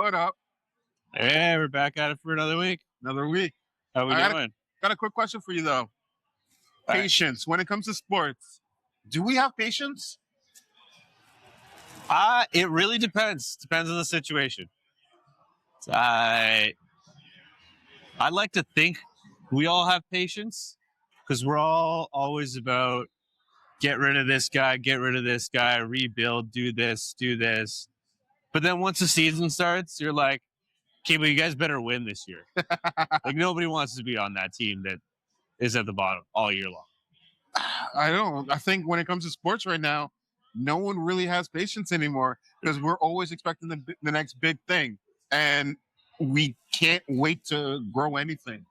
What up? Hey, we're back at it for another week. Another week. How we doing? Got a quick question for you, though. Patience. When it comes to sports, do we have patience? It really depends. Depends on the situation. I like to think we all have patience because we're all always about get rid of this guy, rebuild, do this. But then once the season starts, you're like, okay, but you guys better win this year. Like nobody wants to be on that team that is at the bottom all year long. I don't. I think when it comes to sports right now, no one really has patience anymore because we're always expecting the next big thing. And we can't wait to grow anything.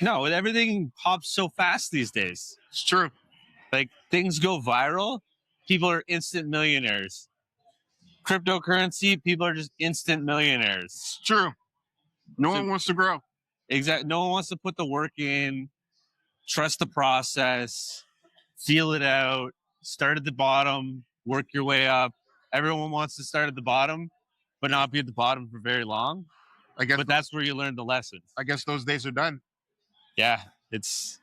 No, everything pops so fast these days. It's true. Like things go viral, people are instant millionaires. Cryptocurrency, people are just instant millionaires. It's true. No one wants to grow. Exactly. No one wants to put the work in, trust the process, feel it out, start at the bottom, work your way up. Everyone wants to start at the bottom, but not be at the bottom for very long. But that's where you learn the lessons. I guess those days are done. Yeah, it's...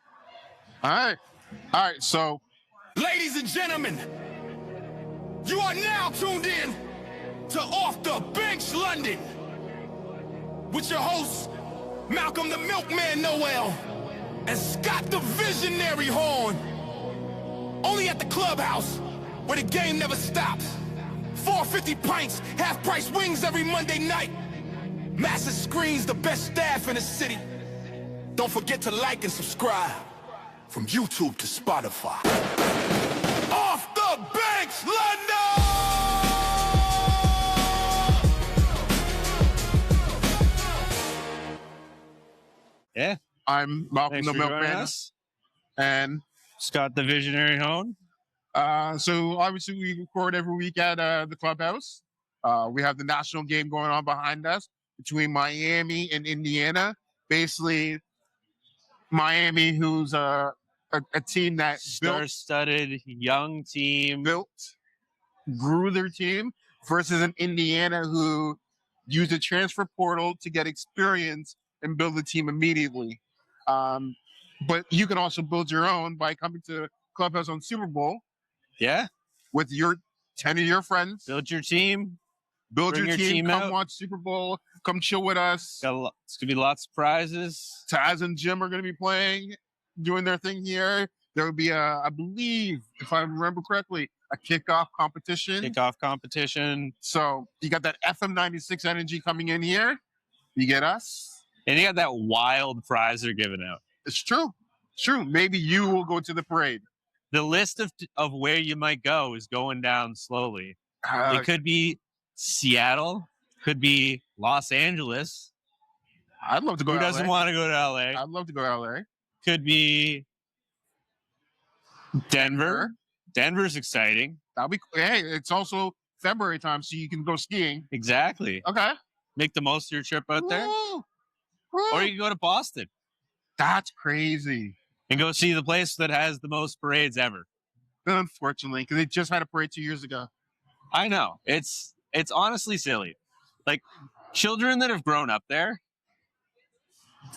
All right, so... Ladies and gentlemen, you are now tuned in to Off the Bench London with your hosts, Malcolm the Milkman Noel and Scott the Visionary Horn. Only at the clubhouse where the game never stops. 450 pints, half-price wings every Monday night. Massive screens, the best staff in the city. Don't forget to like and subscribe from YouTube to Spotify. Off the Bench London! Yeah. I'm Malcolm the Milkman and Scott the Visionary Hone. So obviously we record every week at the clubhouse. We have the national game going on behind us between Miami and Indiana. Basically, Miami, who's a team that star-studded young team, grew their team, versus an Indiana who used a transfer portal to get experience and build the team immediately. But you can also build your own by coming to Clubhouse on Super Bowl. Yeah. With your 10 of your friends. Build your team. Build your team. Come out. Watch Super Bowl. Come chill with us. It's going to be lots of prizes. Taz and Jim are going to be playing, doing their thing here. There will be I believe, if I remember correctly, a kickoff competition. So you got that FM 96 energy coming in here. You get us. And you got that wild prize they're giving out. It's true. It's true. Maybe you will go to the parade. The list of where you might go is going down slowly. It could be Seattle. Could be Los Angeles. I'd love to go to LA. Who doesn't want to go to LA? I'd love to go to LA. Could be Denver. Denver's exciting. Hey, it's also February time, so you can go skiing. Exactly. Okay. Make the most of your trip out there. Woo! Or you can go to Boston. That's crazy. And go see the place that has the most parades ever. Unfortunately, because they just had a parade 2 years ago. I know. It's honestly silly. Like, children that have grown up there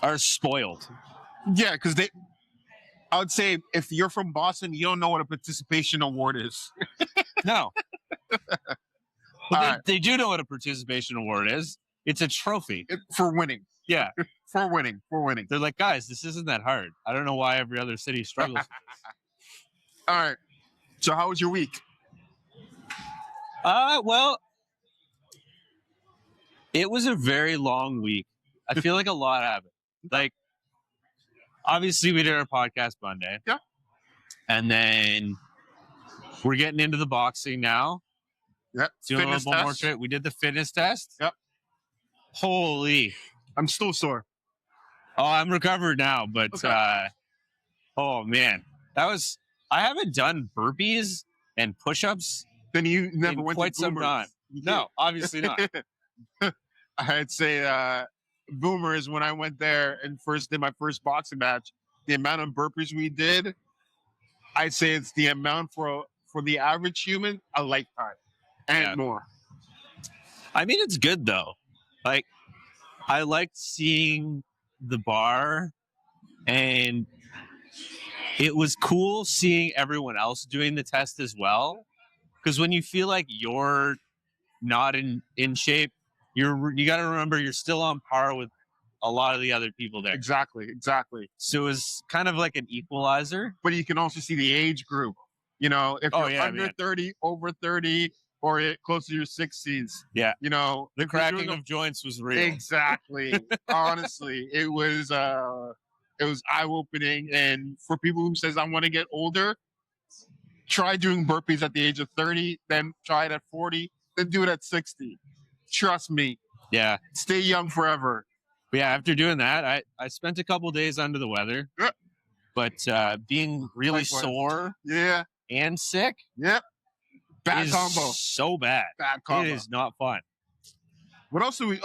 are spoiled. Yeah, because I would say if you're from Boston, you don't know what a participation award is. No. But they do know what a participation award is. It's a trophy. For winning. Yeah. For winning. They're like, guys, this isn't that hard. I don't know why every other city struggles. All right. So how was your week? Well, it was a very long week. I feel like a lot happened. Like, obviously, we did our podcast Monday. Yeah. And then we're getting into the boxing now. Yep. Doing a little more trip. We did the fitness test. Yep. Holy. I'm still sore. Oh, I'm recovered now, but okay. Oh man. I haven't done burpees and push-ups. Then you never went quite to Boomers. Some time. No, obviously not. I'd say Boomers, when I went there and did my first boxing match, the amount of burpees we did, I'd say it's the amount for the average human, a lifetime and more. I mean, it's good though. Like, I liked seeing the bar, and it was cool seeing everyone else doing the test as well. Because when you feel like you're not in shape, you got to remember you're still on par with a lot of the other people there. Exactly. So it was kind of like an equalizer. But you can also see the age group. You know, if you're under 30, over 30, or close to your 60s. Yeah. You know, The cracking of joints was real. Exactly. Honestly, it was eye-opening. And for people who says I want to get older, try doing burpees at the age of 30, then try it at 40, then do it at 60. Trust me. Yeah. Stay young forever. But yeah, after doing that, I spent a couple days under the weather. Yep. But being really sore and sick bad is combo. So bad. Bad combo. It is not fun. What else do we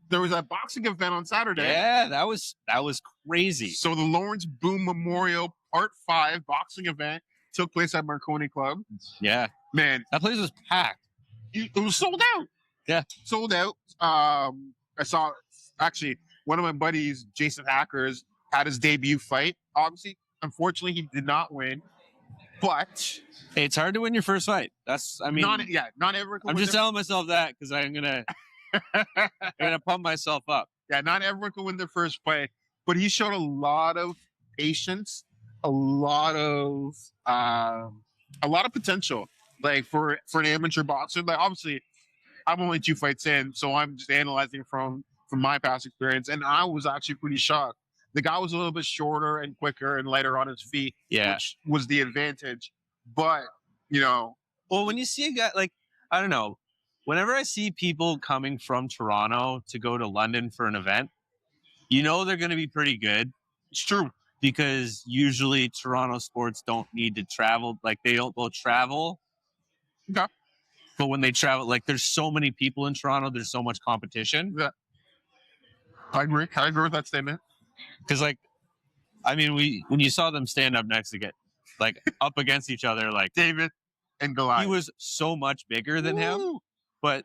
there was that boxing event on Saturday. Yeah, that was crazy. So the Lawrence Boone Memorial Part 5 boxing event took place at Marconi Club. Yeah. Man. That place was packed. It was sold out. Yeah. Sold out. I saw, actually, one of my buddies, Jason Hackers, had his debut fight. Obviously, unfortunately, he did not win. But hey, it's hard to win your first fight. Not everyone. I'm just telling myself that because I'm gonna pump myself up. Yeah, not everyone can win their first fight, but he showed a lot of patience, a lot of potential. Like for an amateur boxer, like obviously, I'm only 2 fights in, so I'm just analyzing from my past experience, and I was actually pretty shocked. The guy was a little bit shorter and quicker and lighter on his feet, which was the advantage. But, well, when you see a guy, like, I don't know, whenever I see people coming from Toronto to go to London for an event, they're going to be pretty good. It's true. Because usually Toronto sports don't need to travel. Like, they'll travel. Okay. But when they travel, like, there's so many people in Toronto, there's so much competition. Yeah. I agree with that statement. Because, like, I mean, when you saw them stand up next to get, like, up against each other, like David and Goliath, he was so much bigger than him, but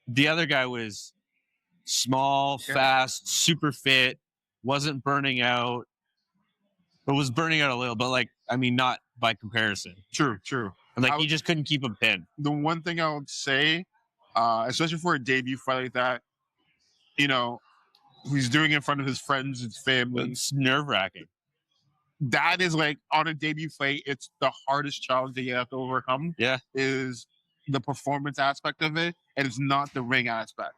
the other guy was small, fast, super fit, wasn't burning out, but was burning out a little, but like, I mean, not by comparison. True. And like, he just couldn't keep him pinned. The one thing I would say, especially for a debut fight like that, he's doing it in front of his friends, his family. It's nerve-wracking. That is like, on a debut fight, it's the hardest challenge that you have to overcome. Yeah. Is the performance aspect of it, and it's not the ring aspect.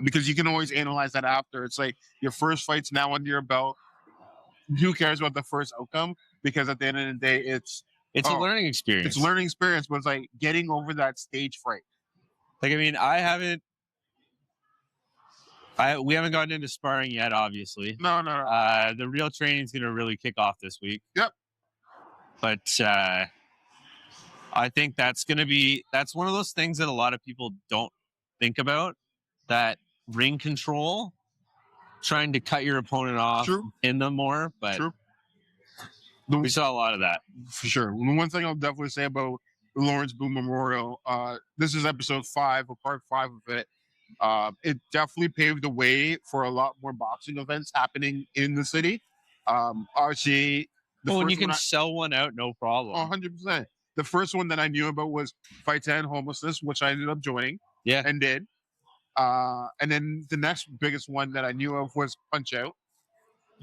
Because you can always analyze that after. It's like, your first fight's now under your belt. Who cares about the first outcome? Because at the end of the day, it's a learning experience. It's a learning experience, but it's like getting over that stage fright. Like, I mean, we haven't gotten into sparring yet, obviously. No. The real training is going to really kick off this week. Yep. But I think that's one of those things that a lot of people don't think about, that ring control, trying to cut your opponent off in them more. But we saw a lot of that. For sure. One thing I'll definitely say about the Lawrence Boone Memorial, this is episode 5 or part 5 of it. It definitely paved the way for a lot more boxing events happening in the city. Obviously, when you can sell one out, no problem. 100%. The first one that I knew about was Fight to End Homelessness, which I ended up joining. Yeah. And did. And then the next biggest one that I knew of was Punch Out.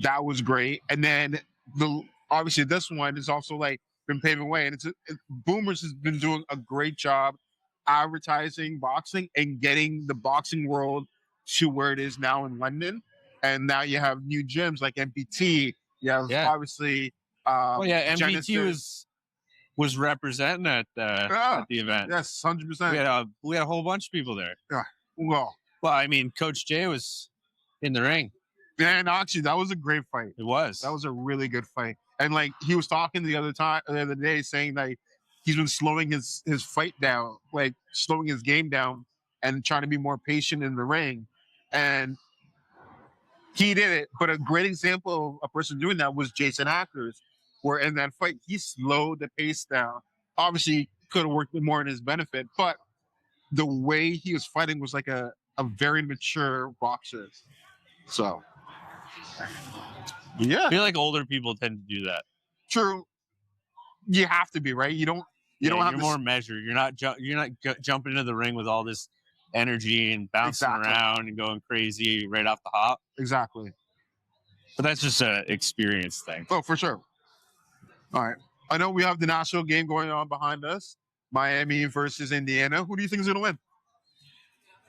That was great. And then obviously this one is also like been paving the way, and Boomers has been doing a great job advertising boxing and getting the boxing world to where it is now in London. And now you have new gyms like MPT. You have obviously MPT Genesis. was representing at the event. Yes, 100%. We had a whole bunch of people there. Yeah. Well, I mean, Coach Jay was in the ring. Yeah, and actually, that was a great fight. It was. That was a really good fight. And like, he was talking the other day, saying like he's been slowing his fight down, like slowing his game down, and trying to be more patient in the ring. And he did it. But a great example of a person doing that was Jason Hackers, where in that fight he slowed the pace down. Obviously, could have worked more in his benefit, but the way he was fighting was like a a very mature boxer. So, yeah, I feel like older people tend to do that. true. You have to be, right? You don't have you're to more measured. You're not jumping into the ring with all this energy and bouncing Exactly. around and going crazy right off the hop. exactly. But that's just an experience thing. Oh, for sure. All right. I know we have the national game going on behind us. Miami versus Indiana. Who do you think is going to win?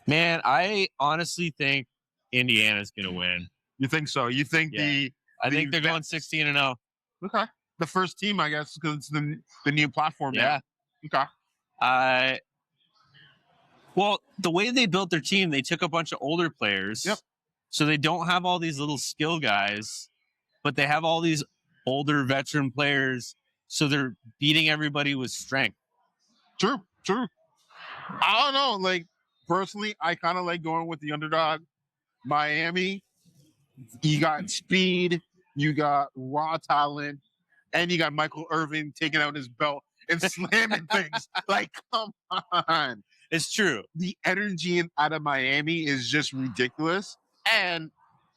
Man, I honestly think Indiana's going to win. You think so? You think Yeah. I think they're going 16-0. Okay. The first team, I guess, because it's the new platform Yeah. now. Okay. Well, the way they built their team, they took a bunch of older players. Yep. So they don't have all these little skill guys, but they have all these older veteran players. So they're beating everybody with strength. True. I don't know. Like, personally, I kind of like going with the underdog. Miami, you got speed, you got raw talent, and you got Michael Irvin taking out his belt and slamming things. Like, come on. It's true. The energy out of Miami is just ridiculous. And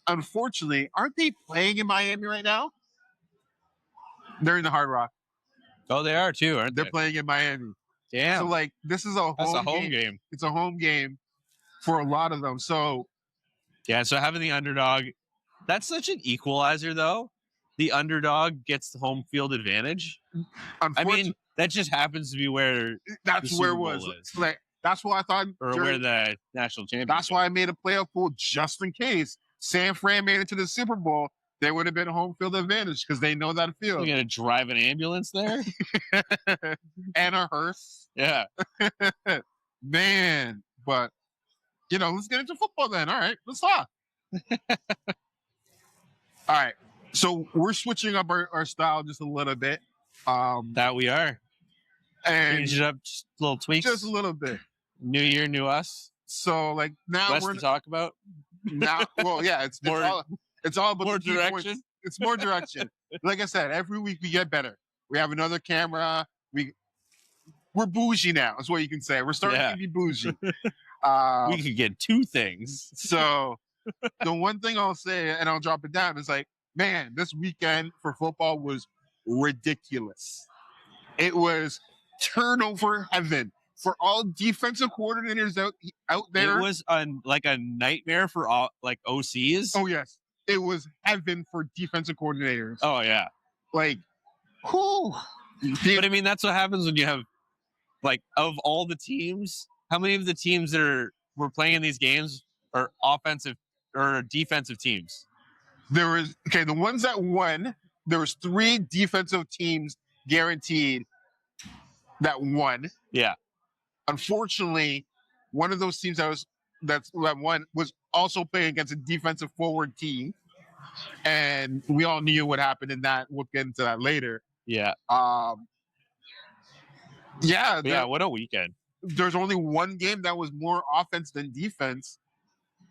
unfortunately, aren't they playing in Miami right now? They're in the Hard Rock. Oh, they are too, aren't they? They're playing in Miami. Damn. So, like, this is a home game. It's a home game for a lot of them. So, yeah, so having the underdog, that's such an equalizer, though. The underdog gets the home field advantage. I mean, that just happens to be where that's where it was. Like, that's why I thought, where the national championship. That's why I made a playoff pool just in case San Fran made it to the Super Bowl. There would have been home field advantage because they know that field. You're gonna drive an ambulance there and a hearse. Yeah, man. But let's get into football then. All right, let's talk. All right, so we're switching up our style just a little bit. That we are. And change it up, just little tweaks, just a little bit. New year, new us. So like now less to talk about. Now, well, yeah, it's all about more the direction. Points. It's more direction. Like I said, every week we get better. We have another camera. We're bougie now. That's what you can say. We're starting to be bougie. We could get two things. So the one thing I'll say, and I'll drop it down, is like, man, this weekend for football was ridiculous. It was turnover heaven for all defensive coordinators out there. It was like a nightmare for all OCs. Oh yes, it was heaven for defensive coordinators. Oh yeah, like who? But I mean, that's what happens when you have of all the teams. How many of the teams that were playing in these games are offensive or defensive teams? There was the ones that won. There was 3 defensive teams guaranteed that won. Yeah. Unfortunately, one of those teams that won was also playing against a defensive forward team, and we all knew what happened in that. We'll get into that later. Yeah. Yeah. What a weekend. There's only one game that was more offense than defense,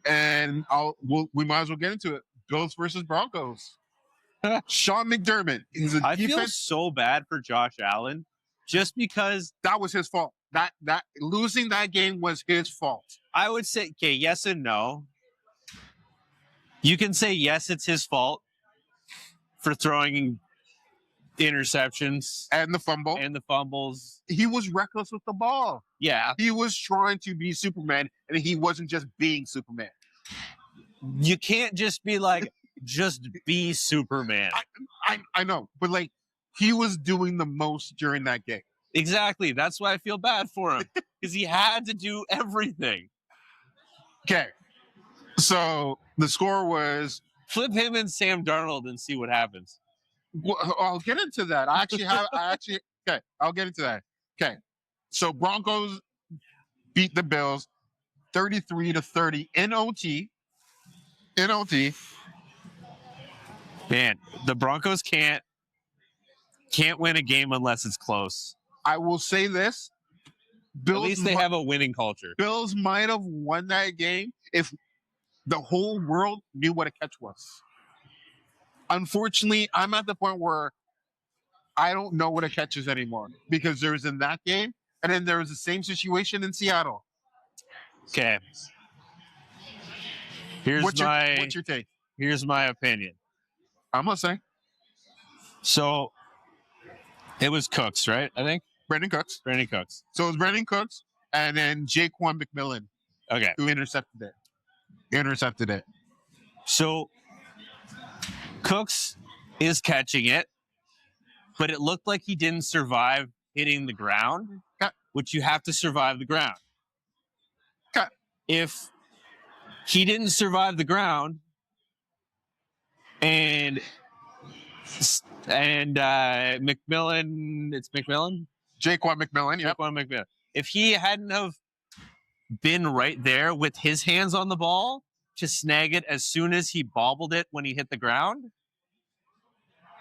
and we might as well get into it. Bills versus Broncos. Sean McDermott is I feel so bad for Josh Allen, just because that was his fault. That losing that game was his fault. I would say, yes and no. You can say yes, it's his fault for throwing interceptions and the fumbles. He was reckless with the ball. Yeah, he was trying to be Superman, and he wasn't just being Superman. You can't just be just be Superman. I know, but he was doing the most during that game. Exactly. That's why I feel bad for him, because he had to do everything. Okay, so the score was flip him and Sam Darnold and see what happens. Well, I'll get into that. Okay, I'll get into that. Okay, so Broncos beat the Bills 33-30 in OT. Man, the Broncos can't win a game unless it's close. I will say this. Bills, at least they have a winning culture. Bills might have won that game if the whole world knew what a catch was. Unfortunately, I'm at the point where I don't know what a catch is anymore, because there was in that game, and then there was the same situation in Seattle. Okay. What's your take? Here's my opinion. I'm listening. So it was Cooks, right? I think Brandon Cooks. Brandon Cooks. So it was Brandon Cooks and then Jaquan McMillan Okay. who intercepted it. So Cooks is catching it, but it looked like he didn't survive hitting the ground, Okay. which you have to survive the ground. Okay. If he didn't survive the ground and McMillan, it's McMillan? Jaquan McMillan, yep. Jaquan McMillan. If he hadn't have been right there with his hands on the ball to snag it as soon as he bobbled it when he hit the ground,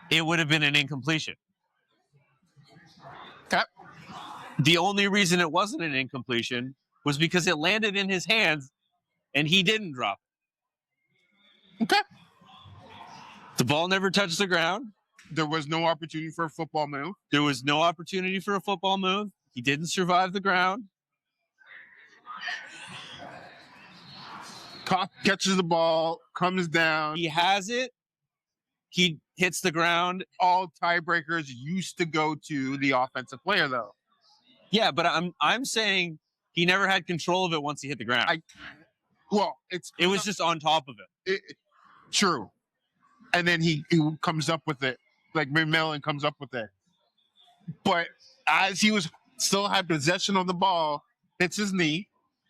it would have been an incompletion. Okay. The only reason it wasn't an incompletion was because it landed in his hands and he didn't drop it. Okay. The ball never touched the ground. There was no opportunity for a football move. There was no opportunity for a football move. He didn't survive the ground. Catches the ball, comes down. He has it. He hits the ground. All tiebreakers used to go to the offensive player, though. Yeah, but I'm saying he never had control of it once he hit the ground. It was just on top of it. True. And then he comes up with it. Like McMillan comes up with it. But as he was still had possession of the ball, hits his knee,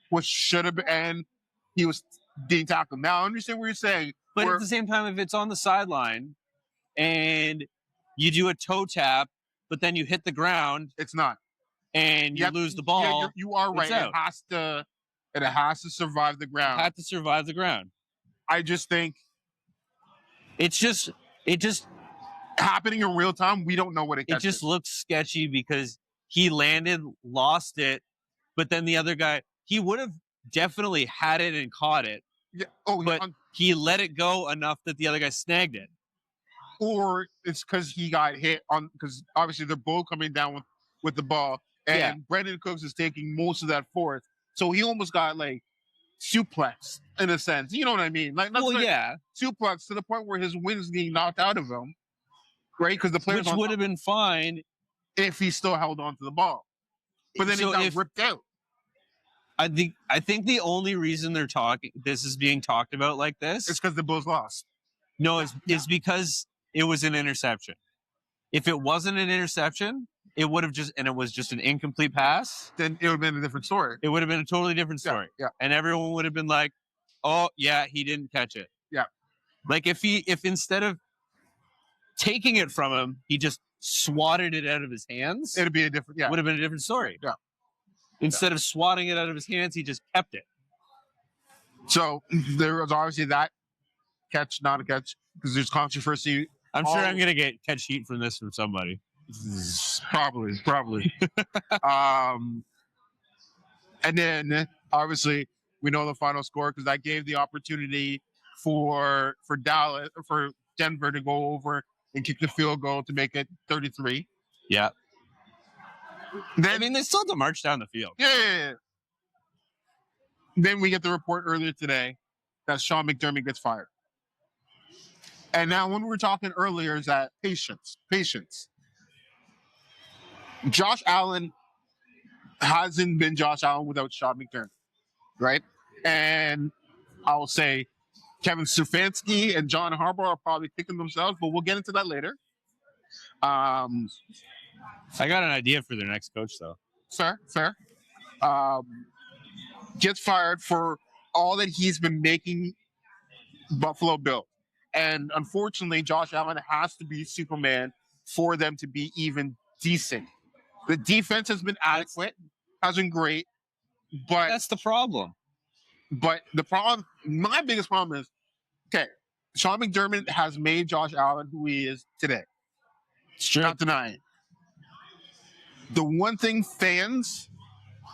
which should have been, and he was being tackled. Now I understand what you're saying. But at the same time, if it's on the sideline and you do a toe tap, but then you hit the ground, it's not. And you lose the ball. Yeah, you are right. It has to survive the ground. It had to survive the ground. I just think it just happening in real time. We don't know what it catches. It just looks sketchy because he landed, lost it, but then the other guy, he would have definitely had it and caught it. Yeah. But he let it go enough that the other guy snagged it. Or it's because he got hit on, because obviously they're both coming down with the ball, and Brandon Cooks is taking most of that force, so he almost got like suplex in a sense. You know what I mean? Suplex to the point where his wind's getting knocked out of him, right? Because the players would have been fine if he still held on to the ball, but then he got ripped out. I think the only reason this is being talked about like this, it's because the Bulls lost. No, it's because it was an interception. If it wasn't an interception, it would have it was just an incomplete pass, then it would have been a different story. It would have been a totally different story. Yeah. And everyone would have been like, "Oh, yeah, he didn't catch it." Yeah. Like if instead of taking it from him, he just swatted it out of his hands, it'd be a different. Yeah. Would have been a different story. Yeah. Instead of swatting it out of his hands, he just kept it. So there was obviously that catch, not a catch, because there's controversy. I'm sure I'm going to get catch heat from somebody. Probably. And then obviously we know the final score because I gave the opportunity for Denver to go over and kick the field goal to make it 33. Yeah. Then, they still have to march down the field. Yeah. Then we get the report earlier today that Sean McDermott gets fired. And now when we were talking earlier is that patience. Josh Allen hasn't been Josh Allen without Sean McDermott, right? And I'll say Kevin Stefanski and John Harbaugh are probably kicking themselves, but we'll get into that later. I got an idea for their next coach, though. Fair. Gets fired for all that he's been making Buffalo build. And unfortunately, Josh Allen has to be Superman for them to be even decent. The defense has been adequate, has been great, but that's the problem. But my biggest problem is, okay, Sean McDermott has made Josh Allen who he is today. It's true. Not denying it. The one thing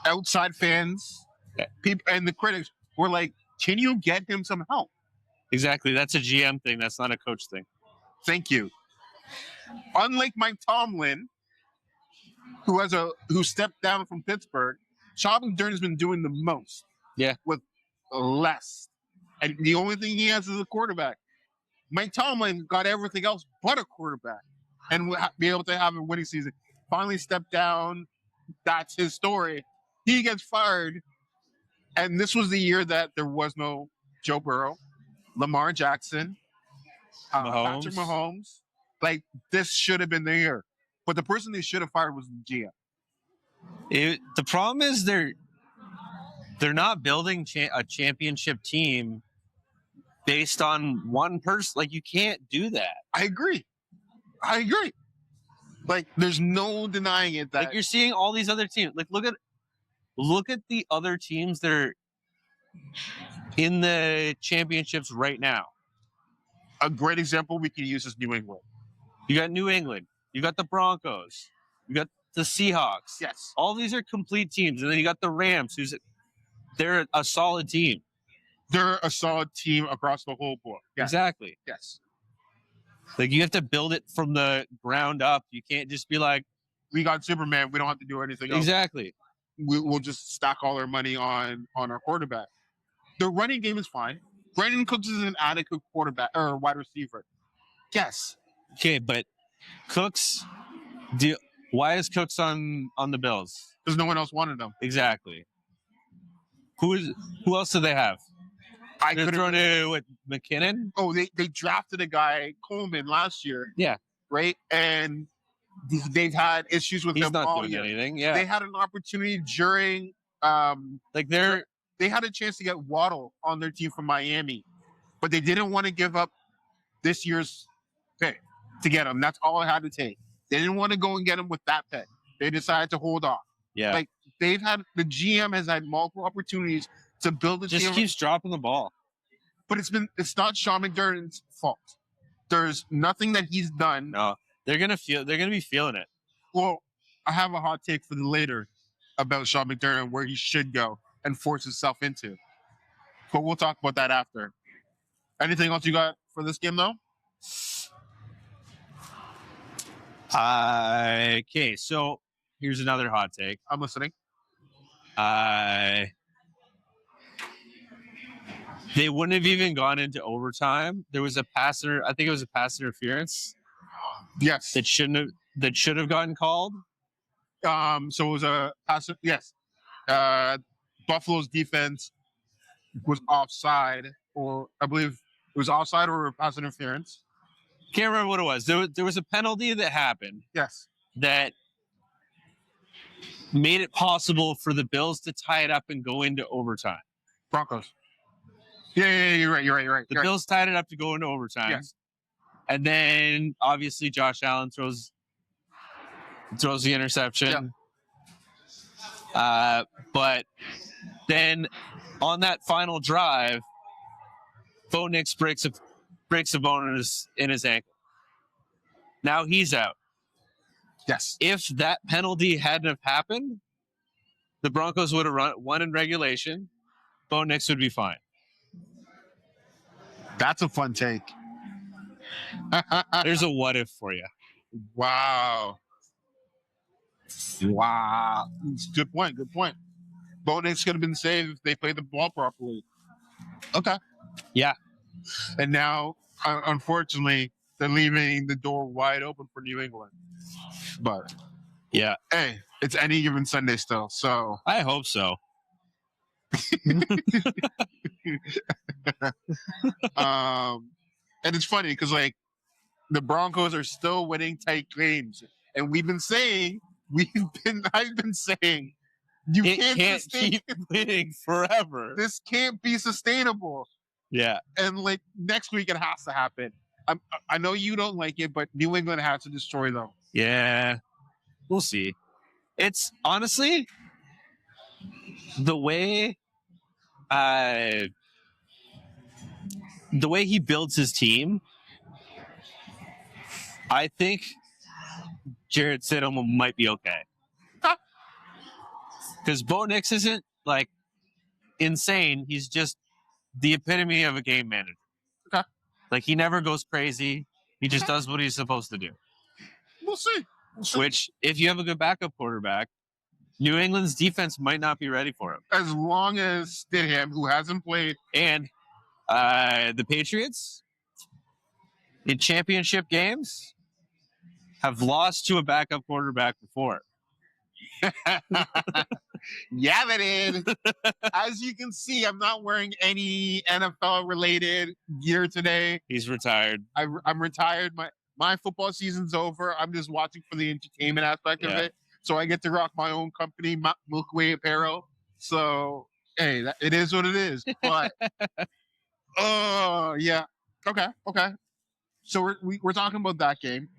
outside fans, people, and the critics were like, can you get him some help? Exactly. That's a GM thing. That's not a coach thing. Thank you. Unlike Mike Tomlin, who stepped down from Pittsburgh, Sean McDermott has been doing the most. Yeah. With less. And the only thing he has is a quarterback. Mike Tomlin got everything else but a quarterback and will be able to have a winning season. Finally stepped down. That's his story. He gets fired. And this was the year that there was no Joe Burrow, Lamar Jackson, Patrick Mahomes. Like, this should have been the year. But the person they should have fired was the GM. The problem is they're not building a championship team based on one person. Like, you can't do that. I agree. Like, there's no denying it. That like, you're seeing all these other teams. Like, look at the other teams that are in the championships right now. A great example we can use is New England. You got New England. You got the Broncos. You got the Seahawks. Yes. All these are complete teams. And then you got the Rams, they're a solid team. They're a solid team across the whole board. Yes. Exactly. Yes. Like, you have to build it from the ground up. You can't just be like, we got Superman. We don't have to do anything else. Exactly. We'll just stack all our money on our quarterback. The running game is fine. Brandon Cooks is an adequate quarterback or wide receiver. Yes. Okay, but Cooks, why is Cooks on the Bills? Because no one else wanted him. Exactly. Who else do they have? They're throwing it with McKinnon. Oh, they drafted a guy, Coleman, last year. Yeah. Right? And they've had issues with He's him not all doing year. anything. Yeah. They had an opportunity during they had a chance to get Waddle on their team from Miami, but they didn't want to give up this year's pick to get him. That's all it had to take. They didn't want to go and get him with that pick. They decided to hold off. Yeah. Like, the GM has had multiple opportunities to build a team. Just keeps dropping the ball. But it's not Sean McDermott's fault. There's nothing that he's done. No, they're gonna be feeling it. Well, I have a hot take for the later about Sean McDermott, where he should go and force himself into. But we'll talk about that after. Anything else you got for this game, though? Okay, so here's another hot take. I'm listening. They wouldn't have even gone into overtime. There was I think it was a pass interference. Yes. That should have gotten called. So it was a pass. Yes. Buffalo's defense was offside, or I believe it was offside or pass interference. Can't remember what it was. There was a penalty that happened. Yes. That made it possible for the Bills to tie it up and go into overtime. Broncos. Yeah, you're right. The Bills tied it up to go into overtime. Yes. And then obviously Josh Allen throws the interception. Yeah. But then on that final drive, Bo Nix breaks a bone in his ankle. Now he's out. Yes. If that penalty hadn't have happened, the Broncos would have won in regulation. Bo Nix would be fine. That's a fun take. There's a what if for you. Wow. Good point. Bo Nix could have been saved if they played the ball properly. Okay. Yeah. And now, unfortunately, they're leaving the door wide open for New England. But yeah, hey, it's any given Sunday still. So I hope so. And it's funny because, like, the Broncos are still winning tight games, and I've been saying you can't keep winning forever. This can't be sustainable. Yeah. And like next week it has to happen. I know you don't like it, but New England has to destroy them. Yeah. We'll see. It's honestly the way he builds his team. I think Jarrett Stidham might be okay. Because Bo Nix isn't like insane. He's just the epitome of a game manager. Okay. Like, he never goes crazy. He just does what he's supposed to do. We'll see. Which, if you have a good backup quarterback, New England's defense might not be ready for him. As long as Stidham, who hasn't played, and The Patriots in championship games have lost to a backup quarterback before. Yeah, that is. As you can see, I'm not wearing any NFL related gear today. He's retired. I'm retired. My football season's over. I'm just watching for the entertainment aspect of it. So I get to rock my own company, Milky Way Apparel. So hey, it is what it is. But oh yeah, okay. So we're talking about that game,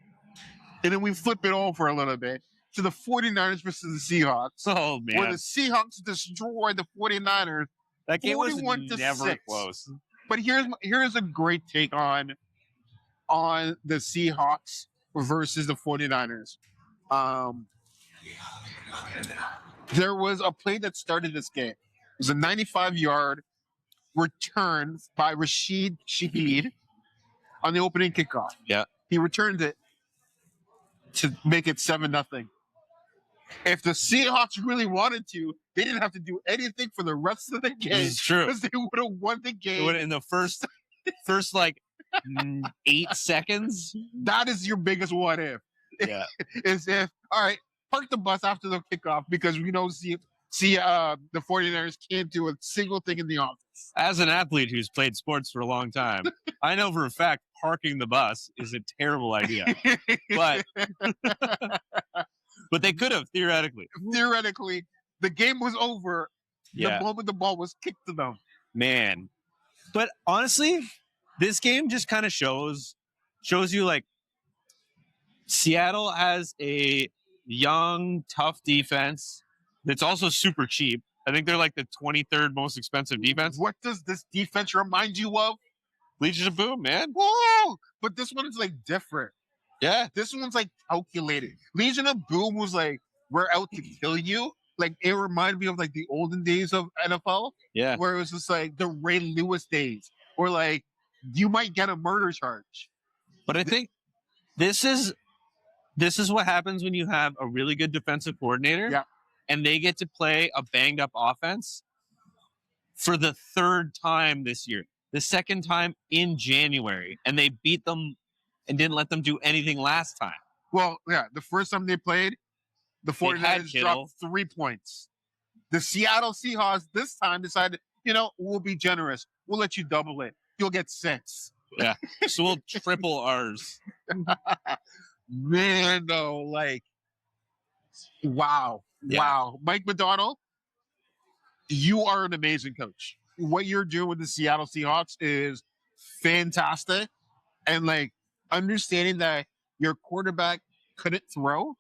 and then we flip it over a little bit to the 49ers versus the Seahawks. Oh Where man, the Seahawks destroyed the 49ers. that game was 41-6. never close. But here's a great take on the Seahawks versus the 49ers. There was a play that started this game. It was a 95-yard return by Rashid Shaheed on the opening kickoff. Yeah. He returned it to make it 7-0. If the Seahawks really wanted to, they didn't have to do anything for the rest of the game. This is true. Because they would have won the game. In the first like 8 seconds. That is your biggest what if. Yeah. Is if, all right, park the bus after the kickoff because we don't see the 49ers can't do a single thing in the office. As an athlete who's played sports for a long time, I know for a fact parking the bus is a terrible idea. But they could have, theoretically. Theoretically, the game was over the moment the ball was kicked to them. Man. But honestly, this game just kind of shows you like Seattle has a young, tough defense that's also super cheap. I think they're like the 23rd most expensive defense. What does this defense remind you of? Legion of Boom, man. Whoa! But this one's like different. Yeah. This one's like calculated. Legion of Boom was like, we're out to kill you. Like, it reminded me of like the olden days of NFL. Yeah. Where it was just like the Ray Lewis days. Or like, you might get a murder charge. But I think this is what happens when you have a really good defensive coordinator. Yeah. And they get to play a banged up offense for the third time this year. The second time in January. And they beat them and didn't let them do anything last time. Well, yeah, the first time they played, the 49ers dropped 3 points. The Seattle Seahawks this time decided, we'll be generous. We'll let you double it. You'll get 6. Yeah. So we'll triple ours. Man, though, like, wow. Yeah. Wow. Mike Macdonald, you are an amazing coach. What you're doing with the Seattle Seahawks is fantastic. And, like, understanding that your quarterback couldn't throw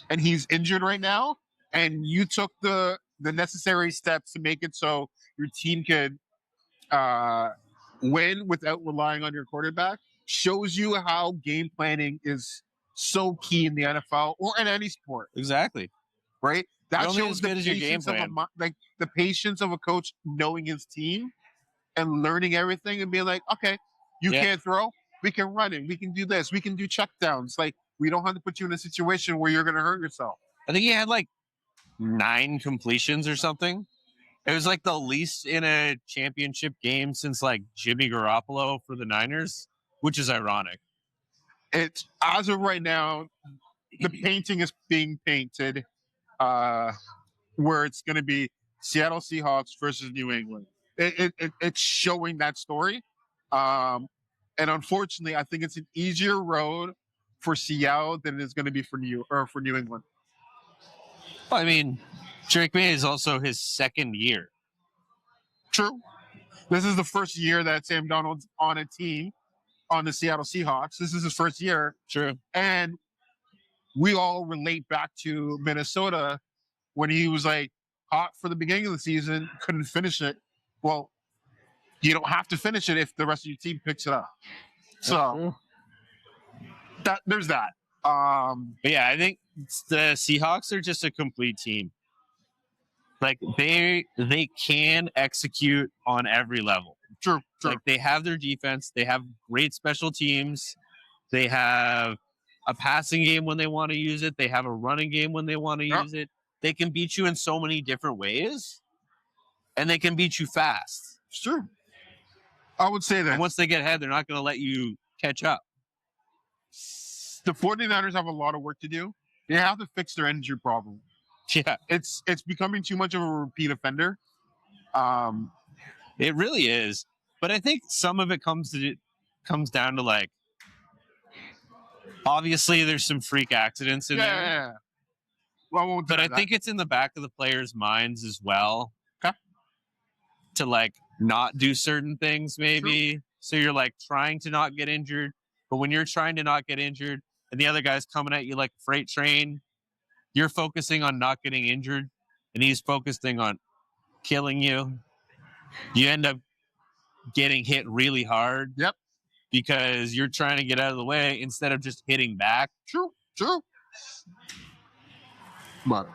and he's injured right now, and you took the necessary steps to make it so your team could win without relying on your quarterback, shows you how game planning is so key in the NFL or in any sport. Exactly. Right? That You're only shows as the good as your game patience plan. the patience of a coach knowing his team and learning everything and being like, okay, you can't throw, we can run it, we can do this, we can do checkdowns. Like, we don't have to put you in a situation where you're going to hurt yourself. I think he had like 9 completions or something. It was like the least in a championship game since like Jimmy Garoppolo for the Niners, which is ironic. It's, as of right now, the painting is being painted where it's going to be Seattle Seahawks versus New England. It's showing that story. And unfortunately, I think it's an easier road for Seattle than it is going to be for New England. Well, I mean, Drake May is also his second year. True. This is the first year that Sam Darnold's on a team on the Seattle Seahawks. This is his first year. True. And we all relate back to Minnesota when he was like hot for the beginning of the season, couldn't finish it. Well, you don't have to finish it if the rest of your team picks it up. So there's that. But yeah, I think the Seahawks are just a complete team. Like they can execute on every level. True. Like they have their defense, they have great special teams, they have a passing game when they want to use it, they have a running game when they want to use it. They can beat you in so many different ways, and they can beat you fast. It's true. I would say that And once they get ahead, they're not going to let you catch up. the 49ers have a lot of work to do. They have to fix their injury problem. Yeah, It's becoming too much of a repeat offender. it really is. But I think some of it comes down to like, obviously there's some freak accidents in there. Yeah. Well, I won't But deny I that. think it's in the back of the players' minds as well. Okay. To like not do certain things, maybe. So you're like trying to not get injured. But when you're trying to not get injured and the other guy's coming at you like a freight train, you're focusing on not getting injured and he's focusing on killing you. You end up getting hit really hard. Yep. Because you're trying to get out of the way instead of just hitting back. True. But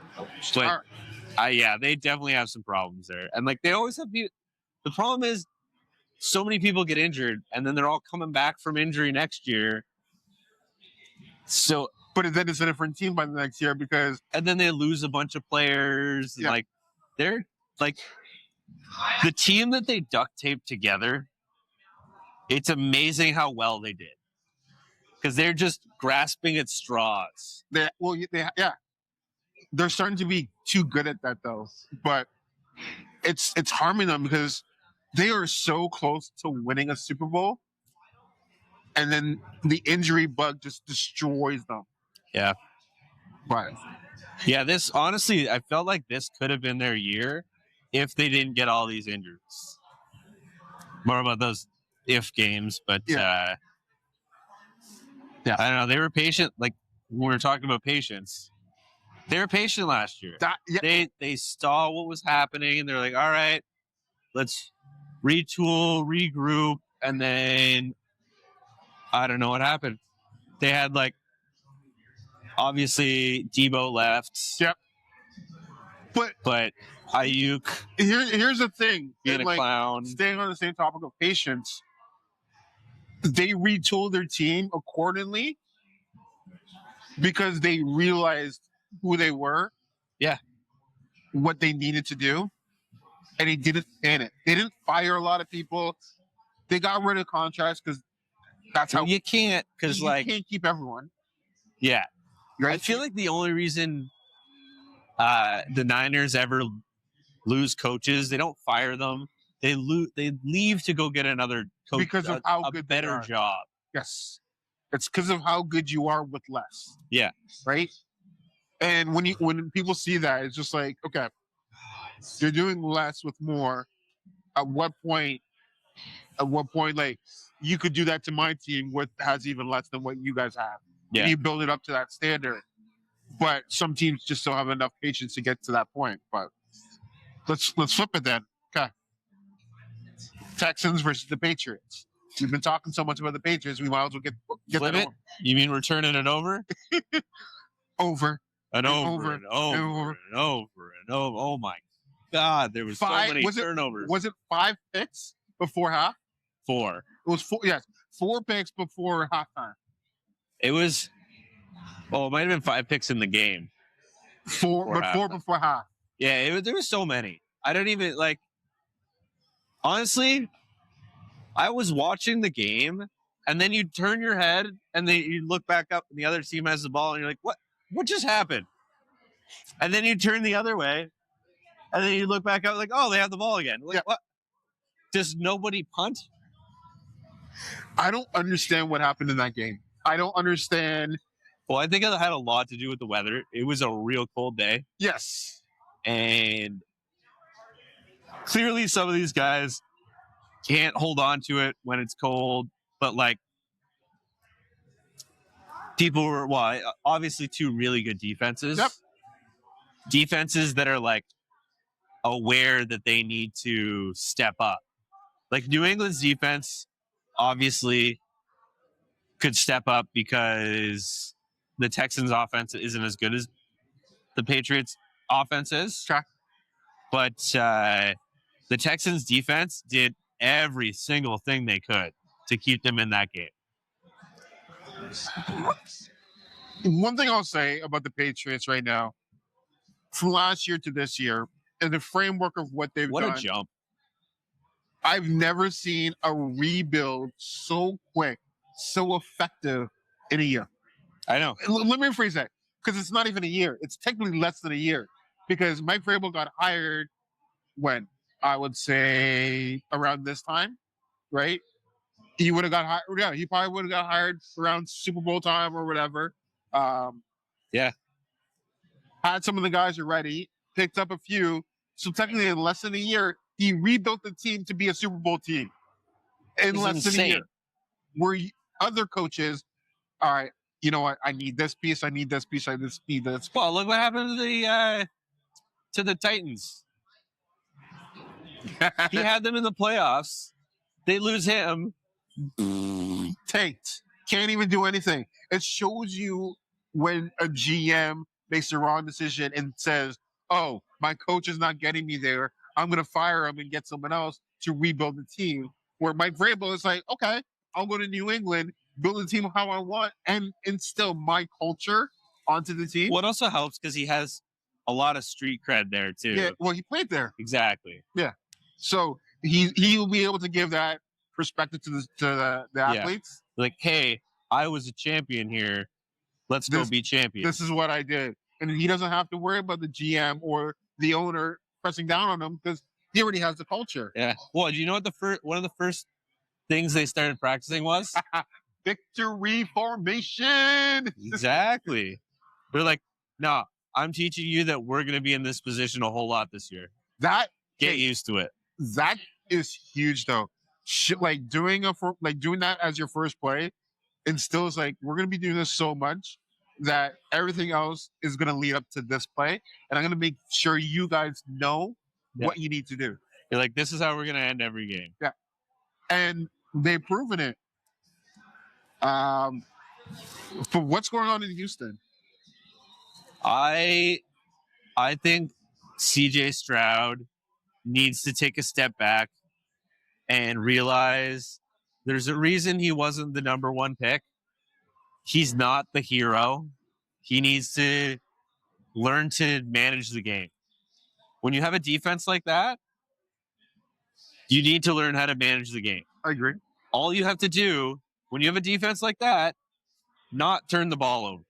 yeah, they definitely have some problems there. And like they always have the problem is so many people get injured and then they're all coming back from injury next year. So but then it's a different team by the next year because and then they lose a bunch of players. Yeah. Like they're like the team that they duct taped together. It's amazing how well they did. Because they're just grasping at straws. they're starting to be too good at that though. But it's harming them because they are so close to winning a Super Bowl, and then the injury bug just destroys them. Yeah. But yeah, this honestly, I felt like this could have been their year if they didn't get all these injuries. More about those if games, but Yeah. I don't know. They were patient. Like when we were talking about patience, they were patient last year. They saw what was happening and they're like, all right, let's retool, regroup, and then I don't know what happened. They had like obviously Debo left. Yep. But Ayuk here's the thing. being a clown. Staying on the same topic of patience, they retooled their team accordingly because they realized who they were. Yeah. What they needed to do. And they didn't stand it. They didn't fire a lot of people. They got rid of contracts because that's how you can't because like you can't keep everyone. Yeah. Right? I feel like the only reason the Niners ever lose coaches, they don't fire them. They leave to go get another coach because of how a good better job. Yes. It's because of how good you are with less. Yeah. Right? And when people see that, it's just like, okay, you're doing less with more. At what point, like, you could do that to my team what has even less than what you guys have. Yeah. And you build it up to that standard. But some teams just don't have enough patience to get to that point. But let's flip it then. Okay. Texans versus the Patriots. We've been talking so much about the Patriots, we might as well get Flip that it? You mean we're turning it over? over. And over and over. Oh my God, there was so many turnovers. Was it 5 picks before half? 4. It was 4. Yes, 4 picks before halftime. It was. Oh, it might have been 5 picks in the game. 4 before half. Yeah, there was so many. I don't even like. Honestly, I was watching the game, and then you turn your head, and then you look back up, and the other team has the ball, and you're like, "What? What just happened?" And then you turn the other way, and then you look back up, like, "Oh, they have the ball again." Like, what? Does nobody punt? I don't understand what happened in that game. I don't understand. Well, I think it had a lot to do with the weather. It was a real cold day. Yes. And clearly some of these guys can't hold on to it when it's cold. But, like, people were, obviously 2 really good defenses. Yep. Defenses that are, like, aware that they need to step up. Like, New England's defense obviously could step up because the Texans' offense isn't as good as the Patriots' offense is. Okay. But the Texans' defense did every single thing they could to keep them in that game. One thing I'll say about the Patriots right now, from last year to this year, in the framework of what they've done. What a jump. I've never seen a rebuild so quick, so effective in a year. I know. Let me rephrase that, because it's not even a year. It's technically less than a year, because Mike Vrabel got hired when, I would say, around this time, right? He would have got hired. Yeah, he probably would have got hired around Super Bowl time or whatever. Yeah. Had some of the guys already, picked up a few. So technically, in less than a year, he rebuilt the team to be a Super Bowl team in It's less than a insane. year. Where other coaches, all right, you know what? I need this piece. I need this piece. I need this. Well, look what happened to the Titans. He had them in the playoffs. They lose him. Tanked. Can't even do anything. It shows you when a GM makes the wrong decision and says, "Oh, my coach is not getting me there. I'm going to fire him and get someone else to rebuild the team." Where Mike Vrabel is like, "Okay, I'll go to New England, build a team how I want, and instill my culture onto the team." What also helps because he has a lot of street cred there too. Yeah, well, he played there, Exactly. so he'll be able to give that perspective to the Yeah. athletes. Like, hey, I was a champion here. Let's go be champions. This is what I did. And he doesn't have to worry about the GM or the owner pressing down on him, because he already has the culture. Yeah. Well, do you know what one of the first things they started practicing was? Victory formation. Exactly. They're like, no, I'm teaching you that we're going to be in this position a whole lot this year. That Get used to it. That is huge, though. Like doing that as your first play instills, like, we're going to be doing this so much that everything else is going to lead up to this play, and I'm going to make sure you guys know what you need to do. You're like, this is how we're going to end every game. Yeah, and they've proven it. For what's going on in Houston, I think CJ Stroud needs to take a step back and realize there's a reason he wasn't the number one pick. He's not the hero. He needs to learn to manage the game. When you have a defense like that, you need to learn how to manage the game. I agree. All you have to do when you have a defense like that, not turn the ball over.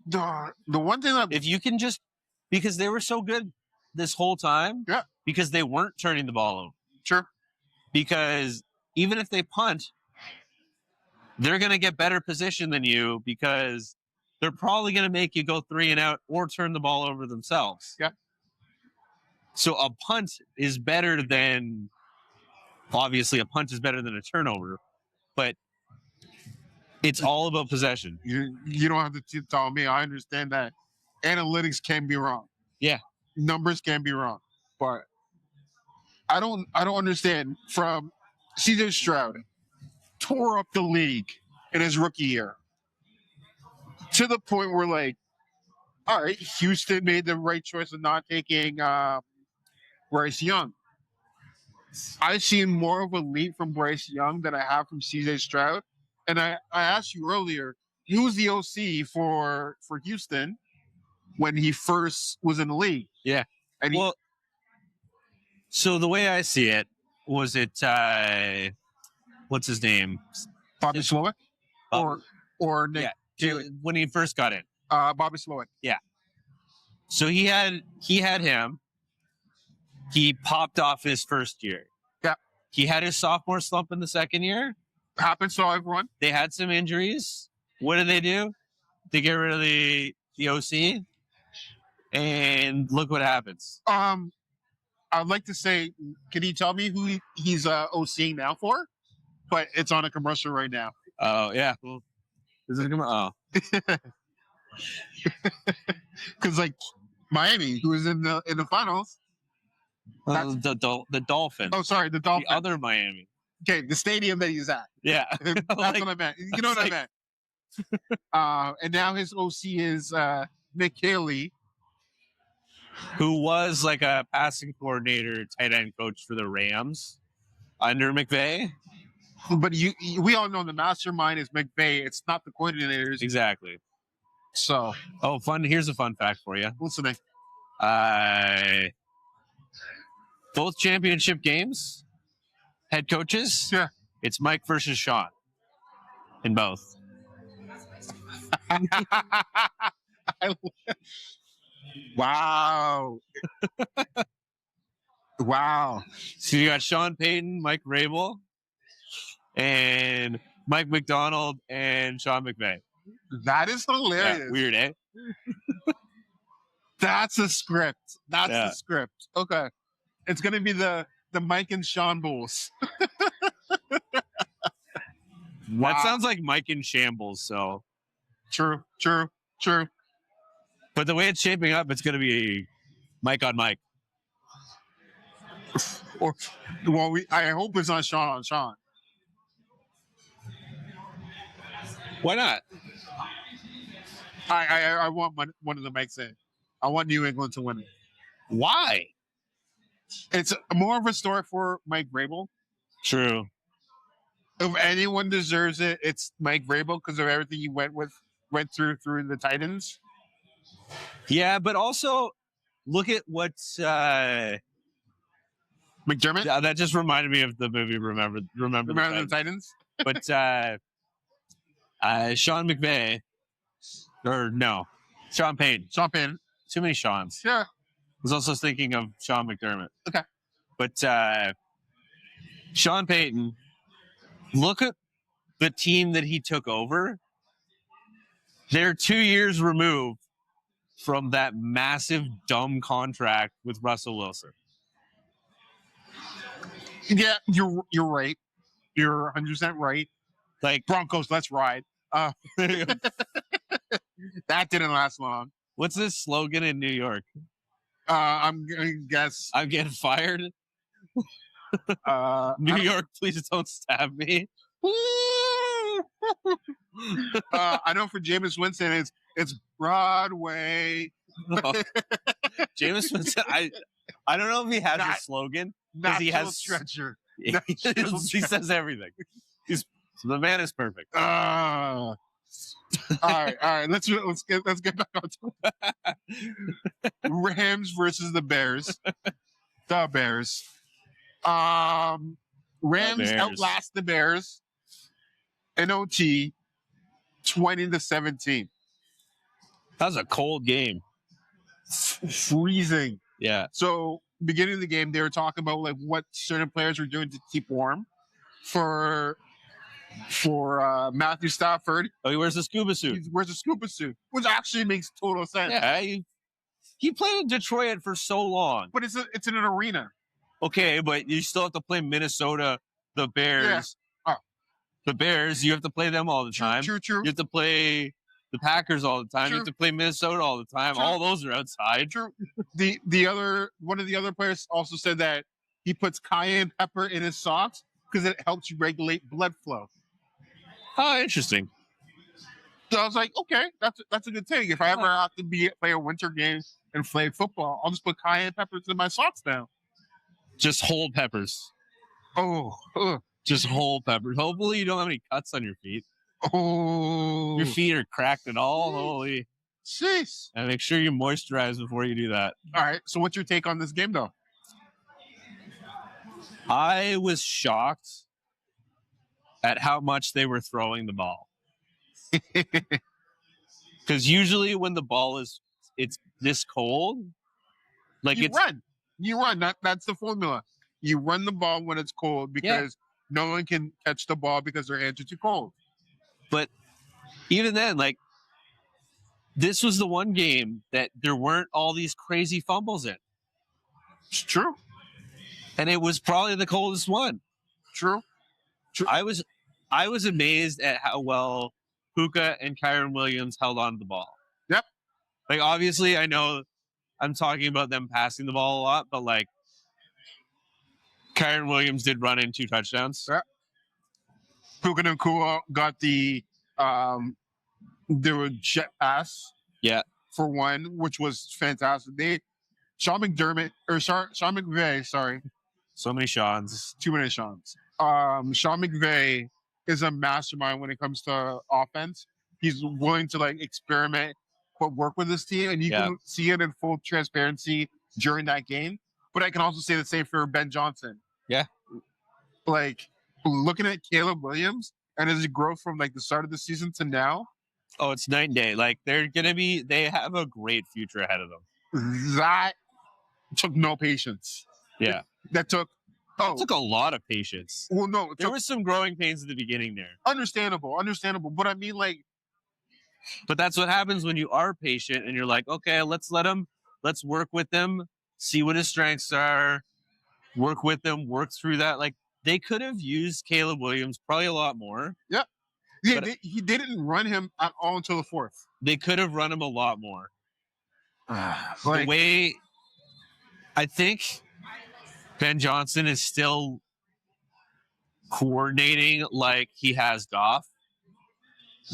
The one thing that, if you can just, because they were so good this whole time, yeah, because they weren't turning the ball over. Sure. Because even if they punt, they're going to get better position than you, because they're probably going to make you go 3 and out or turn the ball over themselves. Yeah. So a punt is better than, obviously a punt is better than a turnover, but it's all about possession. You don't have to tell me. I understand that analytics can be wrong. Yeah. Numbers can be wrong, but I don't understand. From CJ Stroud tore up the league in his rookie year to the point where, like, all right, Houston made the right choice of not taking Bryce Young. I've seen more of a leap from Bryce Young than I have from CJ Stroud. And I asked you earlier, he was the OC for Houston when he first was in the league. Yeah. And so the way I see it, was it what's his name? Bobby Slowick? Or Nick? Yeah, when he first got in. Bobby Slowick. Yeah. So he had him. He popped off his first year. Yeah. He had his sophomore slump in the second year. Happens to everyone. They had some injuries. What did they do? They get rid of the OC. And look what happens. I'd like to say, can you tell me who he's OCing now for? But it's on a commercial right now. Oh, yeah. Is it commercial? Oh. Because, like, Miami, who was in the finals. The Dolphins. Oh, sorry, the Dolphins. The other Miami. Okay, the stadium that he's at. Yeah. That's what I meant. You know what I meant. And now his OC is Nick Haley, who was like a passing coordinator, tight end coach for the Rams under McVay. But we all know the mastermind is McVay. It's not the coordinators. Exactly. So. Oh, fun. Here's a fun fact for you. Listening. Both championship games, head coaches, Yeah. it's Mike versus Sean in both. Wow. Wow. So you got Sean Payton, Mike Rabel, and Mike McDonald and Sean McVay. That is hilarious. Yeah, weird, eh? That's a script. That's Yeah. the script. Okay. It's going to be the Mike and Sean Bulls. That sounds like Mike in shambles, so. True. But the way it's shaping up, it's going to be Mike on Mike. Or, well, I hope it's not Sean on Sean. Why not? I want one of the Mikes in. I want New England to win it. Why? It's more of a story for Mike Vrabel. True. If anyone deserves it, it's Mike Vrabel because of everything he went through the Titans. Yeah, but also look at what McDermott. Yeah, that just reminded me of the movie Remember the Titans. But Sean McVay, or no, Sean Payton. Sean Payton. Too many Seans. Yeah. I was also thinking of Sean McDermott. Okay. But Sean Payton, look at the team that he took over. They're 2 years removed from that massive, dumb contract with Russell Wilson. Yeah, you're right. You're 100% right. Like Broncos, let's ride. That didn't last long. What's this slogan in New York? I'm gonna guess. I'm getting fired. New York, please don't stab me. I know for Jameis Winston, it's Broadway. Jameis Winston, I don't know if he has a slogan because he has stretcher. he says everything. The man is perfect. All right. Let's get back on to Rams versus the Bears. The Bears. Rams outlast the Bears in OT 20-17. That was a cold game. Freezing. Yeah. So beginning of the game, they were talking about like what certain players were doing to keep warm. For Matthew Stafford. Oh, he wears a scuba suit. He wears a scuba suit, which actually makes total sense. Yeah, he played in Detroit for so long. But it's in an arena. Okay, but you still have to play Minnesota, the Bears. Yeah. The Bears, you have to play them all the time. True. You have to play the Packers all the time. True. You have to play Minnesota all the time. True. All those are outside. True. One of the other players also said that he puts cayenne pepper in his socks because it helps you regulate blood flow. Oh, interesting. So I was like, okay, that's a good thing. If I ever have to play a winter game and play football, I'll just put cayenne peppers in my socks now. Just whole peppers. Oh. Just whole peppers. Hopefully you don't have any cuts on your feet. Oh. Your feet are cracked at all. Holy. Jeez. And make sure you moisturize before you do that. All right. So what's your take on this game, though? I was shocked at how much they were throwing the ball. Because usually when the ball it's this cold, like you run. That's the formula. You run the ball when it's cold because no one can catch the ball because their hands are too cold. But even then, like, this was the one game that there weren't all these crazy fumbles in. It's true. And it was probably the coldest one. True. I was amazed at how well Puka and Kyron Williams held on to the ball. Yep. Like, obviously, I know I'm talking about them passing the ball a lot, but, like, Kyron Williams did run in 2 touchdowns. Yep. Puka and Kua got there were jet pass. Yeah. For one, which was fantastic. Sean McVay, sorry. So many Seans. Too many Seans. Sean McVay is a mastermind when it comes to offense. He's willing to like experiment, but work with his team, and you can see it in full transparency during that game. But I can also say the same for Ben Johnson. Yeah. like looking at Caleb Williams and his growth from like the start of the season to now, Oh, it's night and day. Like they have a great future ahead of them. that took no patience. Yeah. That took It took a lot of patience. well, no, it There took, was some growing pains at the beginning there. understandable. But I mean, like, But that's what happens when you are patient and you're like, okay, let's work with them, see what his strengths are, work with them, work through that. Like they could have used Caleb Williams probably a lot more. yeah, But- they didn't run him at all until the fourth. They could have run him a lot more. The Like, way I think Ben Johnson is still coordinating like he has Goff,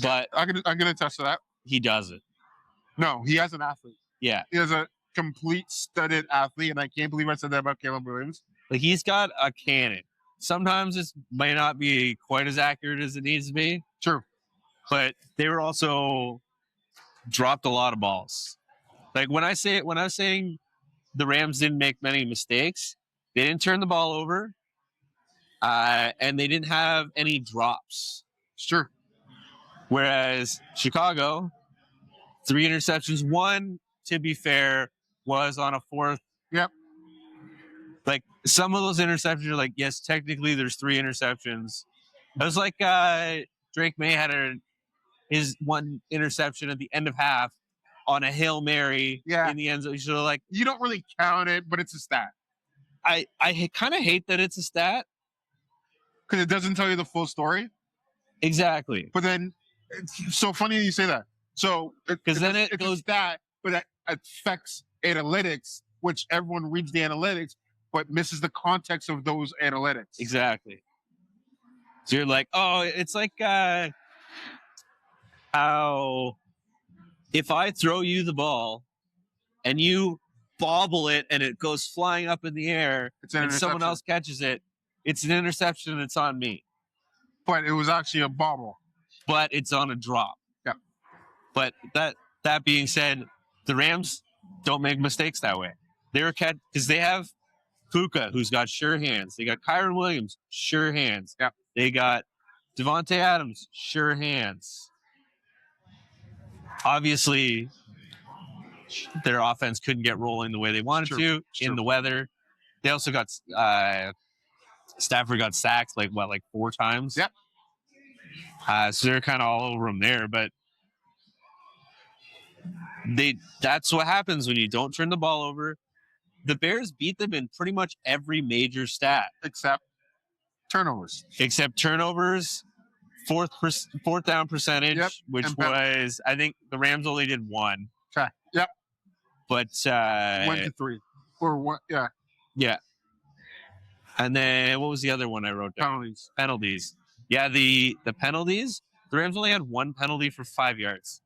but I'm gonna attest to that. he doesn't. No, he has an athlete. Yeah. He has a complete studded athlete, and I can't believe I said that about Caleb Williams. Like he's got a cannon. Sometimes it might not be quite as accurate as it needs to be, True. but they were also dropped a lot of balls. Like when I was saying the Rams didn't make many mistakes, they didn't turn the ball over, and they didn't have any drops. Sure. Whereas Chicago, 3 interceptions. One, to be fair, was on a fourth. Yep. Like some of those interceptions are like, yes, technically there's 3 interceptions. It was like Drake May had his one interception at the end of half on a Hail Mary in the end zone. So like, You don't really count it, but it's a stat I kind of hate that it's a stat. because it doesn't tell you the full story. Exactly. But then, it's so funny you say that. So Because then it it's goes a stat, but that affects analytics, which everyone reads the analytics, but misses the context of those analytics. exactly. So you're like, oh, it's like how if I throw you the ball and you bobble it and it goes flying up in the air It's an and someone interception. else catches it, it's an interception and it's on me. But it was actually a bobble. But it's on a drop. Yeah. But that being said, the Rams don't make mistakes that way. They're because they have Puka, who's got sure hands. They got Kyron Williams, sure hands. Yeah. They got Devontae Adams, sure hands. Obviously, their offense couldn't get rolling the way they wanted to in the weather. They also got Stafford got sacked like 4 times. Yep. So they're kind of all over them there, but that's what happens when you don't turn the ball over. The Bears beat them in pretty much every major stat Except turnovers. fourth down percentage, Yep. which And was, I think the Rams only did 1, Okay. Yep. but 1 to 3. Or 1. Yeah. yeah. And then what was the other one I wrote down? Penalties. Yeah, the penalties. The Rams only had 1 penalty for 5 yards,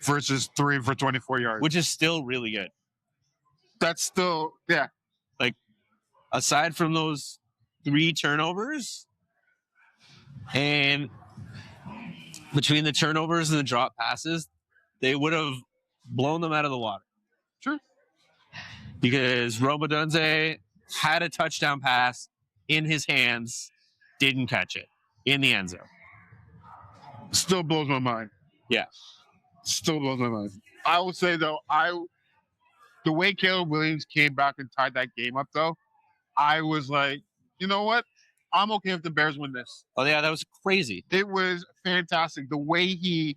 Versus 3 for 24 yards. which is still really good. That's still, yeah. Aside from those 3 turnovers, and between the turnovers and the drop passes, they would have blown them out of the water. Sure. Because Robodunze had a touchdown pass in his hands, didn't catch it in the end zone. Still blows my mind. Yeah. Still blows my mind. I will say, though, the way Caleb Williams came back and tied that game up, though, I was like, you know what? I'm okay if the Bears win this. Oh, yeah, that was crazy. It was fantastic. The way he...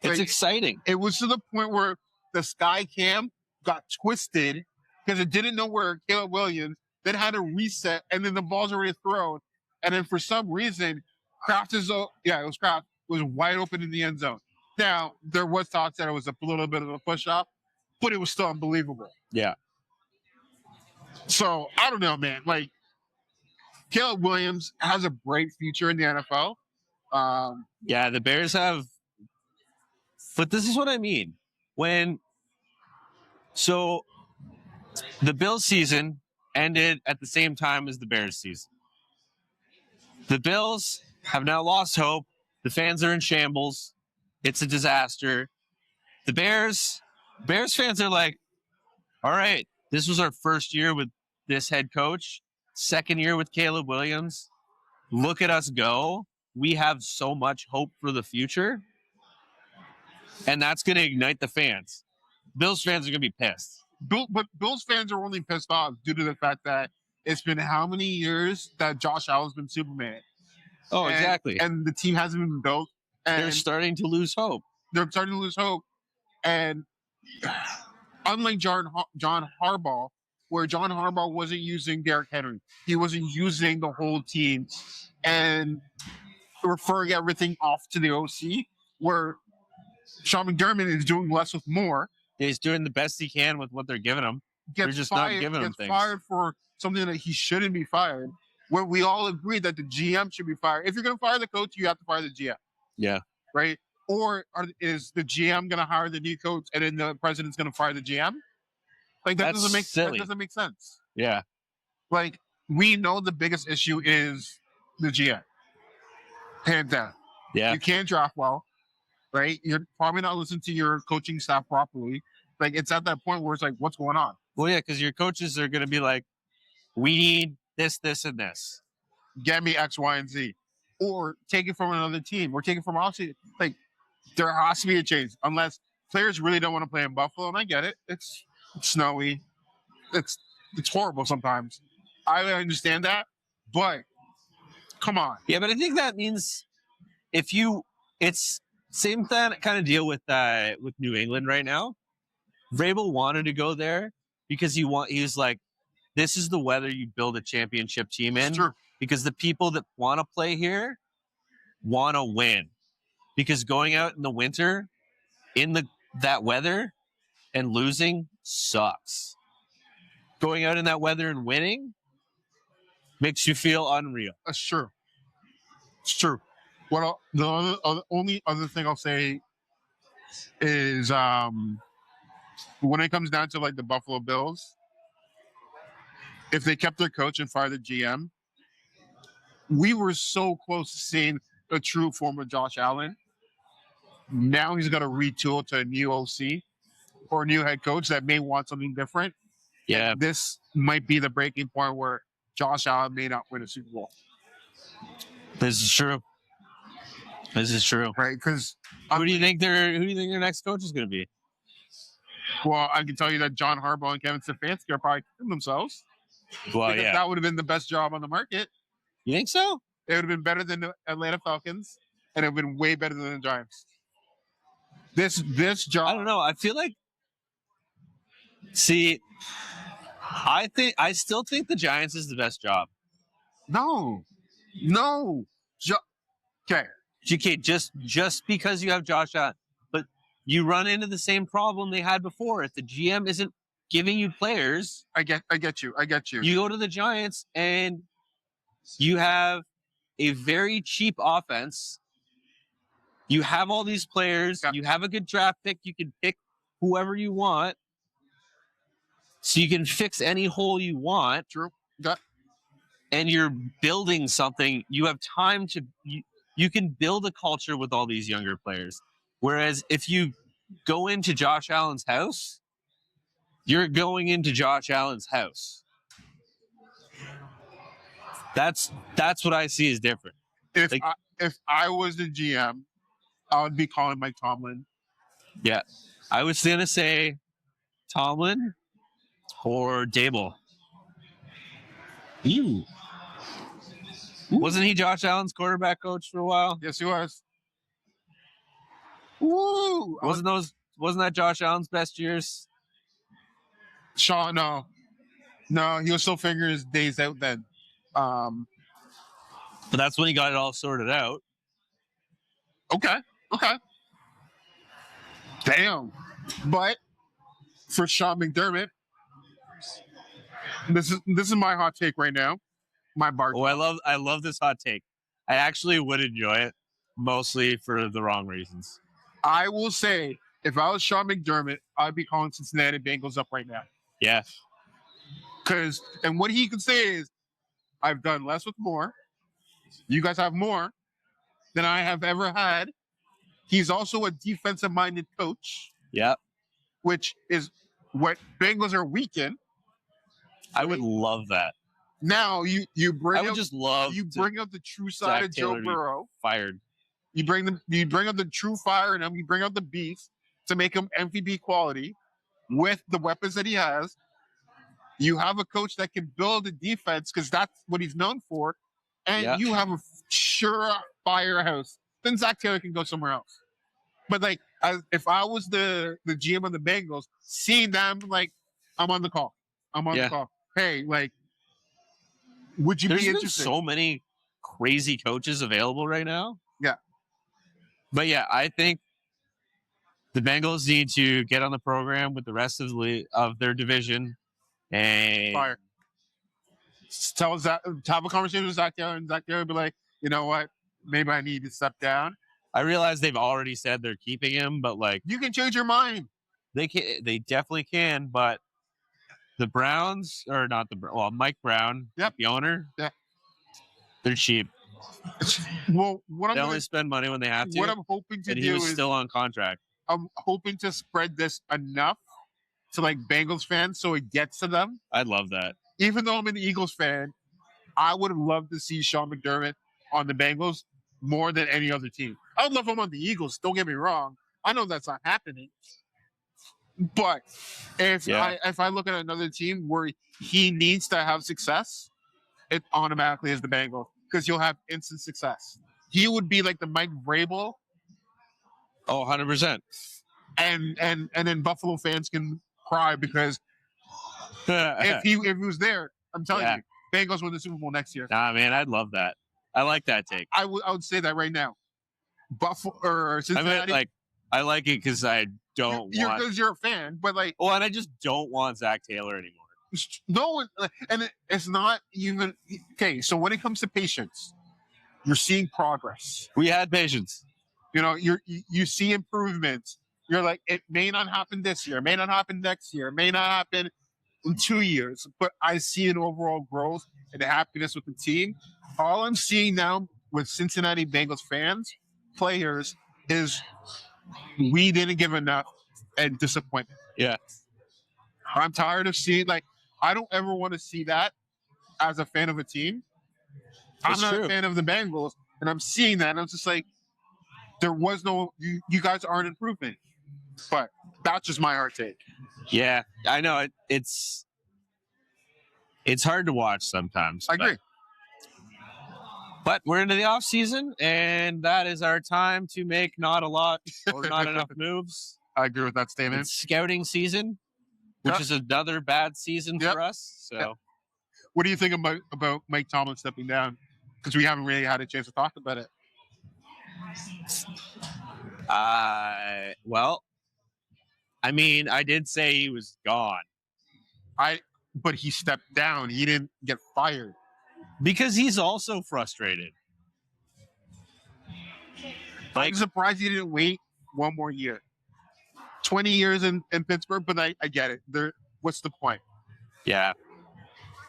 It's exciting. It was to the point where the sky cam got twisted because it didn't know where Caleb Williams, then had to reset, and then the ball's already thrown. And then for some reason, Kraft was wide open in the end zone. Now, there was thoughts that it was a little bit of a push-off, but it was still unbelievable. Yeah. So, I don't know, man. Like, Caleb Williams has a bright future in the NFL. Yeah, the Bears have... But this is what I mean. So, the Bills season ended at the same time as the Bears season. The Bills have now lost hope. The fans are in shambles. It's a disaster. The Bears fans are like, all right, this was our first year with this head coach. second year with Caleb Williams. Look at us go. We have so much hope for the future. And that's going to ignite the fans. Bills fans are going to be pissed. But Bills fans are only pissed off due to the fact that it's been how many years that Josh Allen's been Superman? Oh, exactly. And the team hasn't been built. And they're starting to lose hope. They're starting to lose hope. And unlike John Harbaugh, where John Harbaugh wasn't using Derrick Henry, he wasn't using the whole team and referring everything off to the OC, where Sean McDermott is doing less with more. He's doing the best he can with what they're giving him. They're just not giving him things. Gets fired for something that he shouldn't be fired. Where we all agree that the GM should be fired. If you're going to fire the coach, you have to fire the GM. Yeah. Right? Or is the GM going to hire the new coach and then the president's going to fire the GM? Like that doesn't make sense. Yeah. Like we know the biggest issue is the GM. Hands down. Yeah. You can't draft well, right? You're probably not listening to your coaching staff properly. Like it's at that point where it's like, what's going on? Well, yeah, because your coaches are going to be like, we need this, this, and this. Get me X, Y, and Z. Or take it from another team. Or take it from outside. Like, there has to be a change. Unless players really don't want to play in Buffalo. And I get it. It's snowy. It's horrible sometimes. I understand that. But, come on. Yeah, but I think that means it's same kind of deal with New England right now. Vrabel wanted to go there because he was like, this is the weather you build a championship team in. Sure. Because the people that want to play here want to win. Because going out in the winter in that weather and losing sucks. Going out in that weather and winning makes you feel unreal. That's true. It's true. The only other thing I'll say is when it comes down to like the Buffalo Bills, if they kept their coach and fired the GM, we were so close to seeing a true form of Josh Allen. Now he's got to retool to a new OC or a new head coach that may want something different. Yeah. And this might be the breaking point where Josh Allen may not win a Super Bowl. This is true. Right? Because who do you think their next coach is going to be? Well, I can tell you that John Harbaugh and Kevin Stefanski are probably killing themselves. Well, yeah. That would have been the best job on the market. You think so? It would have been better than the Atlanta Falcons, and it would have been way better than the Giants. This job. I don't know. I feel like. See, I still think the Giants is the best job. No. Okay, just because you have Josh Allen, but you run into the same problem they had before. If the GM isn't giving you players, I get you. You go to the Giants and you have a very cheap offense. You have all these players. Yeah. You have a good draft pick. You can pick whoever you want. So you can fix any hole you want. True. And you're building something. You have time to... You can build a culture with all these younger players. Whereas if you go into Josh Allen's house, you're going into Josh Allen's house. That's what I see as different. If I was the GM, I would be calling Mike Tomlin. Yeah. I was going to say Tomlin or Dable. Ooh. Wasn't he Josh Allen's quarterback coach for a while? Yes, he was. Woo! Wasn't that Josh Allen's best years? Sean, no, he was still figuring his days out then. But that's when he got it all sorted out. Okay. Damn. But for Sean McDermott, this is my hot take right now. My bar. Oh, I love this hot take. I actually would enjoy it, mostly for the wrong reasons. I will say, if I was Sean McDermott, I'd be calling Cincinnati Bengals up right now. Yeah. And what he could say is, I've done less with more. You guys have more than I have ever had. He's also a defensive-minded coach. Yeah. Which is what Bengals are weak in. I would love that. Now you I bring would out just love you to bring out the true side Zach of Joe Taylor to be Burrow. fired. You bring out the true fire in him. You bring out the beef to make him MVP quality with the weapons that he has. You have a coach that can build a defense because that's what he's known for, and Yeah. you have a sure firehouse. Then Zach Taylor can go somewhere else. But like, if I was the GM of the Bengals, seeing them like, I'm on the call. I'm on the call. Hey, like, would you There's be been interested? so many crazy coaches available right now. Yeah. But yeah, I think the Bengals need to get on the program with the rest of their division and Fire. Tell Zach, have a conversation with Zach Taylor, and Zach Taylor be like, you know what? Maybe I need to step down. I realize they've already said they're keeping him, but like You can change your mind. they definitely can. But the Browns, or not Mike Brown, the owner, they're cheap. Well, They only spend money when they have to. What I'm hoping to and do he was is still on contract. I'm hoping to spread this enough to like Bengals fans so it gets to them. I'd love that. Even though I'm an Eagles fan, I would have loved to see Sean McDermott on the Bengals more than any other team. I would love him on the Eagles. Don't get me wrong. I know that's not happening. But if I look at another team where he needs to have success, it automatically is the Bengals because you'll have instant success. He would be like the Mike Vrabel. Oh, 100%. And then Buffalo fans can cry because if he was there, I'm telling you, Bengals win the Super Bowl next year. Nah, man, I'd love that. I like that take. I would say that right now. Buffalo or Cincinnati. I like it because I don't want. Because you're a fan, but like. Well, and I just don't want Zach Taylor anymore. No one, and it's not even okay. So when it comes to patience, you're seeing progress. We had patience. You know, you see improvements. You're like, it may not happen this year, it may not happen next year, it may not happen in 2 years, but I see an overall growth and happiness with the team. All I'm seeing now with Cincinnati Bengals fans, players, is we didn't give enough and disappointment. Yeah. I'm tired of seeing, like, I don't ever want to see that as a fan of a team. I'm not a fan of the Bengals, and I'm seeing that, and I'm just like, there was no, you guys aren't improving. But that's just my hard take. Yeah, I know. It's hard to watch sometimes. I agree. But we're into the off season, and that is our time to make not a lot or not enough moves. I agree with that statement. It's scouting season, which is another bad season for us. So, what do you think about Mike Tomlin stepping down? Because we haven't really had a chance to talk about it. Well, I mean, I did say he was gone. But he stepped down. He didn't get fired. Because he's also frustrated. I'm surprised he didn't wait one more year. 20 years in Pittsburgh, but I get it. What's the point? Yeah.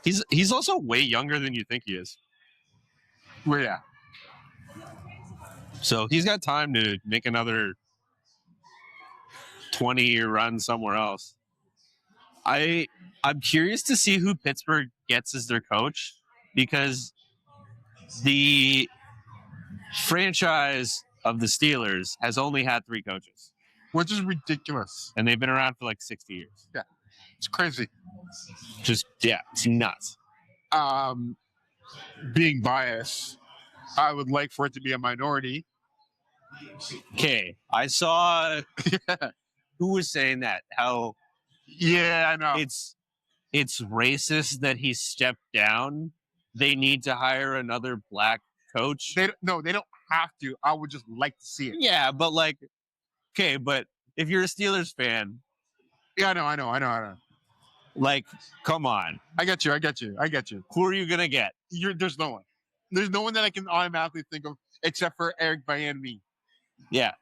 He's also way younger than you think he is. Well, yeah. So he's got time to make another 20-year run somewhere else. I'm curious to see who Pittsburgh gets as their coach, because the franchise of the Steelers has only had 3 coaches. Which is ridiculous. And they've been around for like 60 years. Yeah. It's crazy. It's nuts. Being biased, I would like for it to be a minority. Okay. I saw who was saying that, how I know. It's racist that he stepped down. They need to hire another black coach. They don't have to. I would just like to see it. Yeah, but but if you're a Steelers fan, I know. Like, come on. I get you. Who are you gonna get? There's no one. There's no one that I can automatically think of except for Eric Bieniemy. Yeah,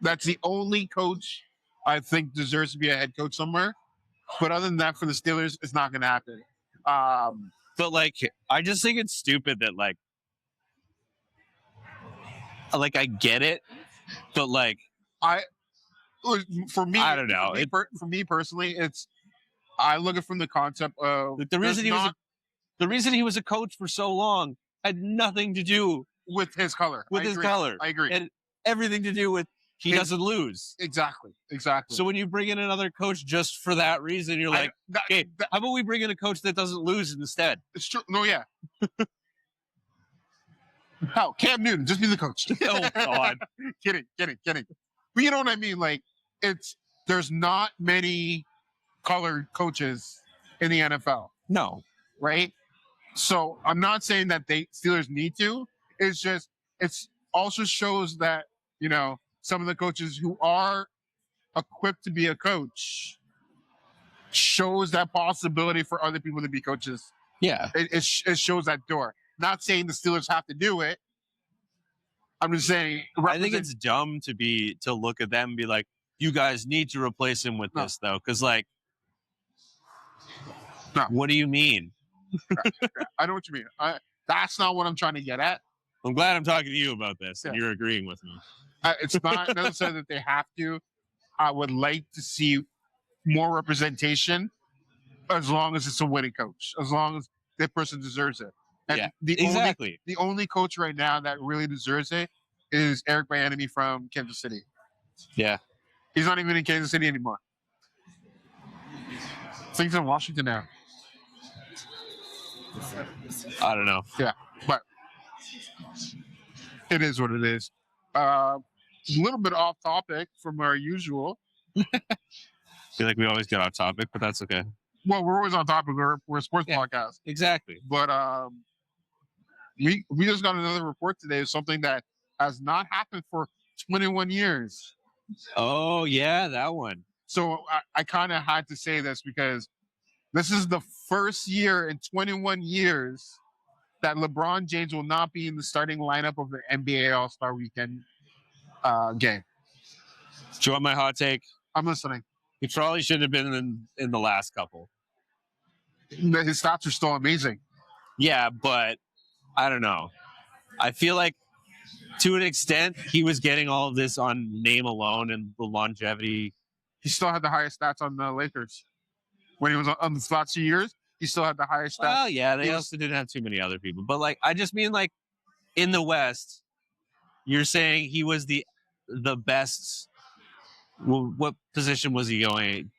that's the only coach I think deserves to be a head coach somewhere. But other than that, for the Steelers, it's not going to happen. But I just think it's stupid that I get it, but for me, I don't know. For me personally, I look at it from the concept of the reason he was The reason he was a coach for so long had nothing to do with his color. with his color. I agree. And everything to do with he doesn't lose. Exactly. So when you bring in another coach just for that reason, you're like, okay, how about we bring in a coach that doesn't lose instead? It's true. No, yeah. How? Cam Newton, just be the coach. Oh, God. Kidding. But you know what I mean? Like, there's not many colored coaches in the NFL, No. right? So I'm not saying that Steelers need to. It's just, it's also shows that, you know, some of the coaches who are equipped to be a coach shows that possibility for other people to be coaches. Yeah. It shows that door. Not saying the Steelers have to do it. I'm just saying. I think it's dumb to look at them and be like, you guys need to replace him with this, though. Because, like, what do you mean? I know what you mean. That's not what I'm trying to get at. I'm glad I'm talking to you about this, and you're agreeing with me. It's not necessarily that they have to. I would like to see more representation as long as it's a winning coach, as long as that person deserves it. And exactly. The only coach right now that really deserves it is Eric Bieniemy from Kansas City. Yeah. He's not even in Kansas City anymore. I think he's in Washington now. I don't know. Yeah, but it is what it is. A little bit off topic from our usual. I feel like we always get off topic, but that's okay. Well, we're always on topic. We're a sports podcast. Exactly. But we just got another report today of something that has not happened for 21 years. Oh, yeah, that one. So I kind of had to say this because this is the first year in 21 years that LeBron James will not be in the starting lineup of the NBA All-Star Weekend game. Do you want my hot take? I'm listening. He probably should have been in the last couple. His stats are still amazing. Yeah, but I don't know. I feel like to an extent, he was getting all of this on name alone and the longevity. He still had the highest stats on the Lakers. When he was on the last 2 years, he still had the highest stats. Well, yeah, they also didn't have too many other people. But, like, I just mean, like, in the West, you're saying he was the best. Well, what position was he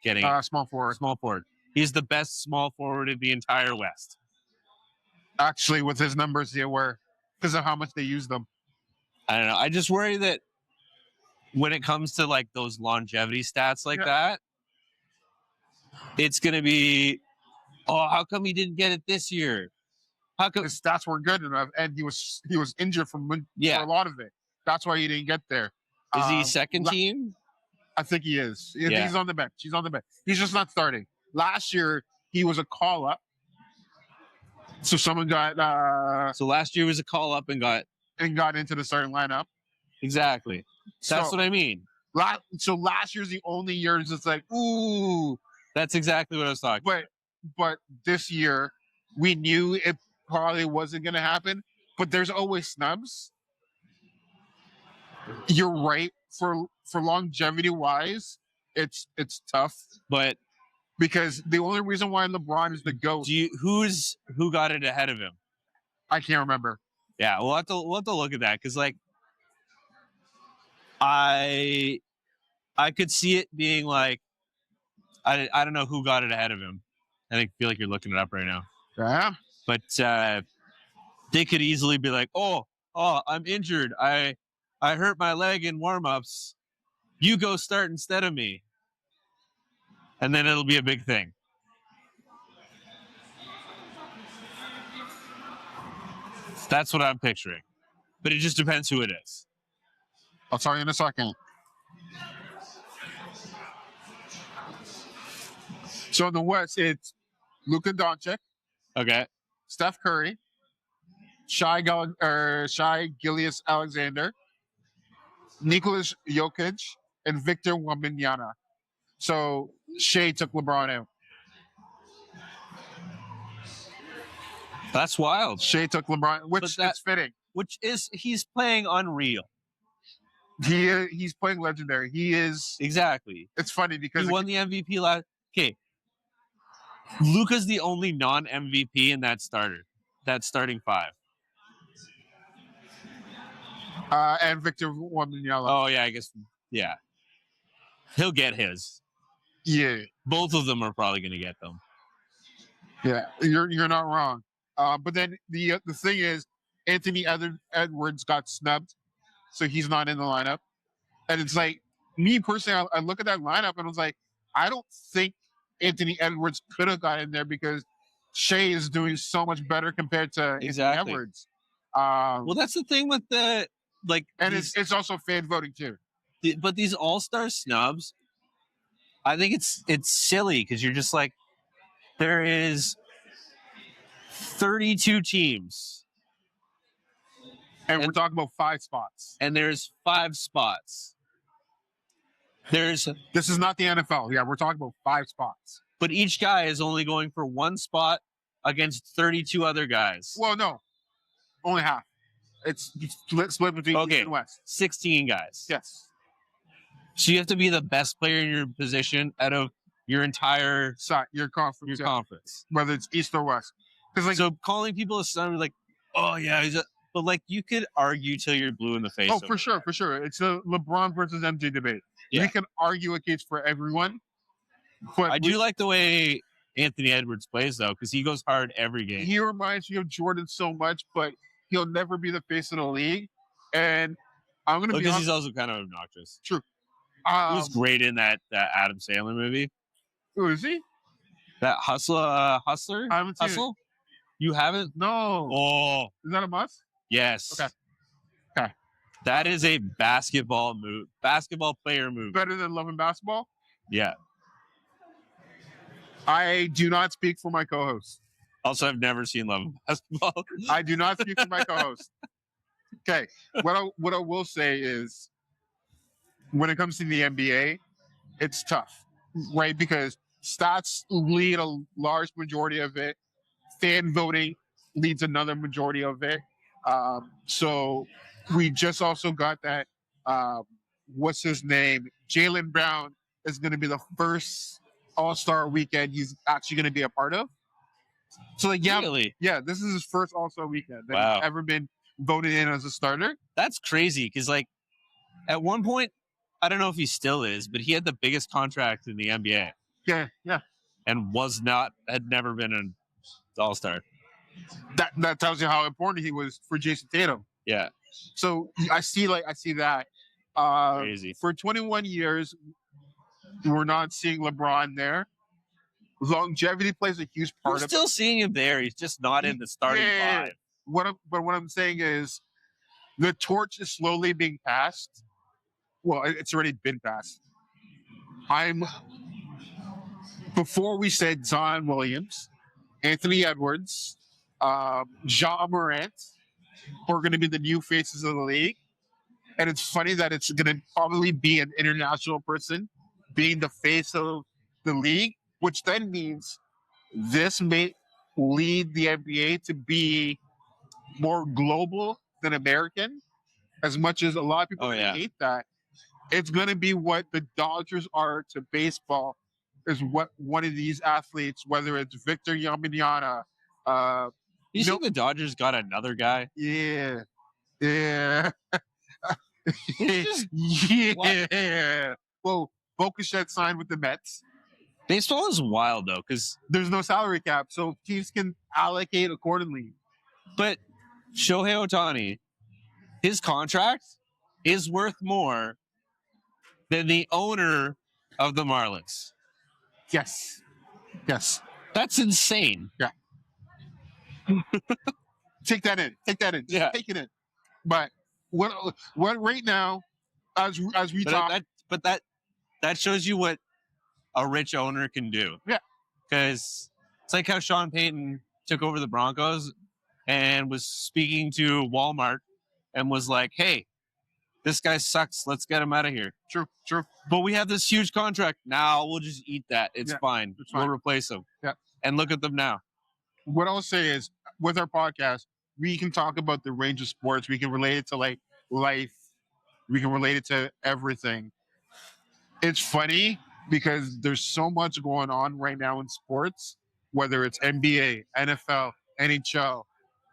getting? Small forward. Small forward. He's the best small forward in the entire West. Actually, with his numbers, they were, because of how much they use them. I don't know. I just worry that when it comes to, like, those longevity stats like that, it's going to be, oh, how come he didn't get it this year? How come his stats were good enough, and he was injured for a lot of it. That's why he didn't get there. Is he second team? I think he is. Yeah. He's on the bench. He's just not starting. Last year, he was a call-up. So someone got... so last year was a call-up and got into the starting lineup. Exactly. That's what I mean. So last year's the only year it's like, ooh. That's exactly what I was talking about. But this year, we knew it probably wasn't going to happen. But there's always snubs. You're right. For longevity-wise, it's tough. But because the only reason why LeBron is the GOAT. Who got it ahead of him? I can't remember. Yeah, we'll have to look at that because, like, I could see it being like, I don't know who got it ahead of him. I feel like you're looking it up right now. Yeah. But they could easily be like, oh, I'm injured. I hurt my leg in warm-ups. You go start instead of me. And then it'll be a big thing. That's what I'm picturing. But it just depends who it is. I'll tell you in a second. So in the West, it's Luka Doncic. Okay. Steph Curry. Shai Gilgeous-Alexander. Nicholas Jokic. And Victor Wembanyama. So Shea took LeBron out. That's wild. Shea took LeBron, which is fitting. He's playing unreal. He's playing legendary. He is exactly. It's funny because he won the MVP last. Okay, Luka's the only non-MVP in that starting five. And Victor Wembanyama. Oh yeah, I guess yeah. He'll get his. Yeah, Both of them are probably going to get them. yeah, you're not wrong. But then the thing is, Anthony Edwards got snubbed, so he's not in the lineup. And it's like, me personally, I look at that lineup and I was like, I don't think Anthony Edwards could have got in there because Shea is doing so much better compared to Exactly. Anthony Edwards. Well, that's the thing with the and it's also fan voting too. But these all-star snubs, I think it's silly because you're just like, there is 32 teams. And we're talking about 5 spots. And there's 5 spots. This is not the NFL. Yeah, we're talking about 5 spots. But each guy is only going for 1 spot against 32 other guys. Well, no. Only half. It's split between East and West. 16 guys. Yes. So you have to be the best player in your position out of your entire your conference. Conference. Whether it's East or West. So calling people a son, like, oh yeah, but like you could argue till you're blue in the face. Oh, for sure. It's a LeBron versus MJ debate. Yeah. We can argue a case for everyone. But I do like the way Anthony Edwards plays though, because he goes hard every game. He reminds me of Jordan so much, but he'll never be the face of the league. And I'm gonna be because he's also kind of obnoxious. True. He was great in that Adam Sandler movie. Who is he? That Hustler? I haven't seen Hustle? it. You haven't? No. Oh. Is that a must? Yes. Okay. That is a basketball player move. Better than Love and Basketball? Yeah. I do not speak for my co-host. Also, I've never seen Love and Basketball. I do not speak for my co-host. Okay. What I will say is, when it comes to the NBA, it's tough, right? Because stats lead a large majority of it. Fan voting leads another majority of it. So we just also got that, what's his name? Jaylen Brown is going to be the first All-Star weekend he's actually going to be a part of. So like, really? Yeah, this is his first All-Star weekend that he's ever been voted in as a starter. That's crazy because like at one point, I don't know if he still is, but he had the biggest contract in the NBA. Yeah. And had never been an All-Star. That tells you how important he was for Jason Tatum. Yeah. So I see that. Crazy. For 21 years, we're not seeing LeBron there. Longevity plays a huge part of it. We're still seeing him there. He's just not in the starting 5. But what I'm saying is the torch is slowly being passed. Well, it's already been passed. Before we said Zion Williams, Anthony Edwards, Ja Morant are going to be the new faces of the league. And it's funny that it's going to probably be an international person being the face of the league, which then means this may lead the NBA to be more global than American. As much as a lot of people hate that, it's going to be what the Dodgers are to baseball, is what one of these athletes, whether it's Victor Wembanyama. You see the Dodgers got another guy? Yeah. What? Well, Bokuchet signed with the Mets. Baseball is wild though, because there's no salary cap, so teams can allocate accordingly. But Shohei Ohtani, his contract is worth more than the owner of the Marlins. Yes. That's insane. Yeah. Take that in. Yeah. Take it in. But what right now, as we talk, that shows you what a rich owner can do. Yeah. Because it's like how Sean Payton took over the Broncos and was speaking to Walmart and was like, hey, this guy sucks. Let's get him out of here. True. But we have this huge contract. Now we'll just eat that. It's fine. We'll replace him. Yeah. And look at them now. What I'll say is, with our podcast, we can talk about the range of sports. We can relate it to like life. We can relate it to everything. It's funny because there's so much going on right now in sports whether it's NBA, NFL, NHL,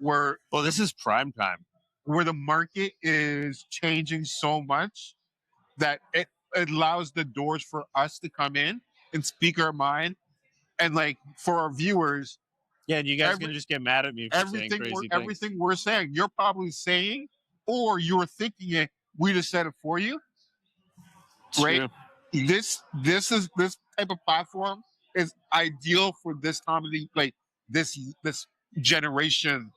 where Well, this is prime time. the market is changing so much that it allows the doors for us to come in and speak our mind. And like for our viewers, Yeah, and you guys can just get mad at me for saying crazy things. everything we're saying, you're probably saying, or you were thinking it. We just said it for you, right? True. This type of platform is ideal for this time of the this generation,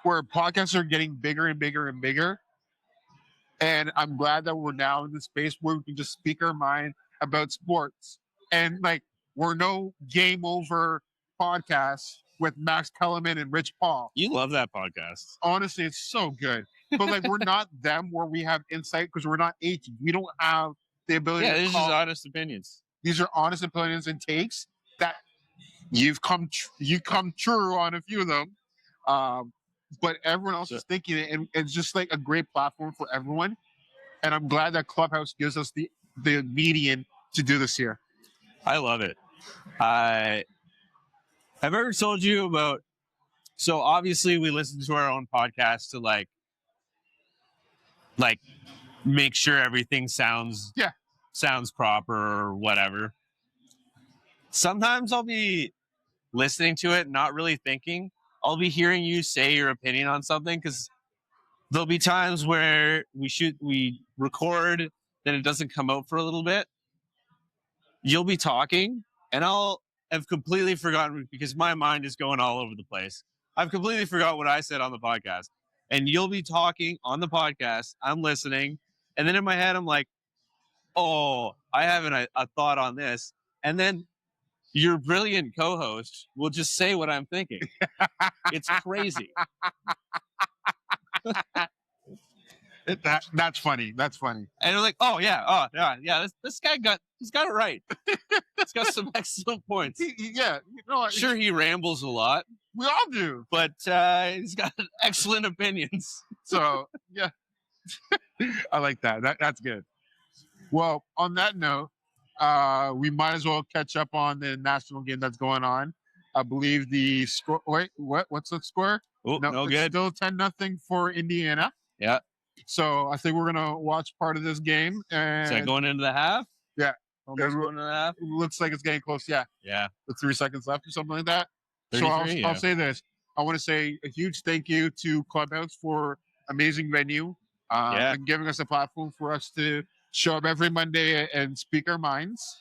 where podcasts are getting bigger and bigger and bigger. And I'm glad that we're now in the space where we can just speak our mind about sports. And like, we're no game over podcast with Max Kellerman and Rich Paul. You love that podcast. Honestly, it's so good. But like, we're not them where we have insight because we're not 18. We don't have the ability. Yeah, to this is honest opinions. These are honest opinions and takes that you come true on a few of them. But everyone else is thinking it, and it's just like a great platform for everyone. And I'm glad that Clubhouse gives us the median to do this here. I love it. I've ever told you about. So obviously, we listen to our own podcast to like make sure everything sounds proper or whatever. Sometimes I'll be listening to it, not really thinking. I'll be hearing you say your opinion on something because there'll be times where we record, then it doesn't come out for a little bit. You'll be talking, and I'll have completely forgotten because my mind is going all over the place. I've completely forgot what I said on the podcast, and you'll be talking on the podcast. I'm listening, and then in my head, I'm like, "Oh, I have a thought on this," and then your brilliant co-host will just say what I'm thinking. It's crazy. That's funny. That's funny. And I'm like, oh yeah. This guy he's got it right. He's got some excellent points. Yeah, sure, he rambles a lot. We all do, but he's got excellent opinions. So yeah, I like that. That's good. Well, on that note, we might as well catch up on the national game that's going on. I believe the score. Wait, what's the score? Oh, no good. Still 10-0 for Indiana. Yeah. So I think we're gonna watch part of this game. And is that going into the half? Yeah. Almost going into the half. Looks like it's getting close. Yeah. Yeah. With 3 seconds left or something like that. So I'll say this. I want to say a huge thank you to Clubhouse for amazing venue and giving us a platform for us to show up every Monday and speak our minds.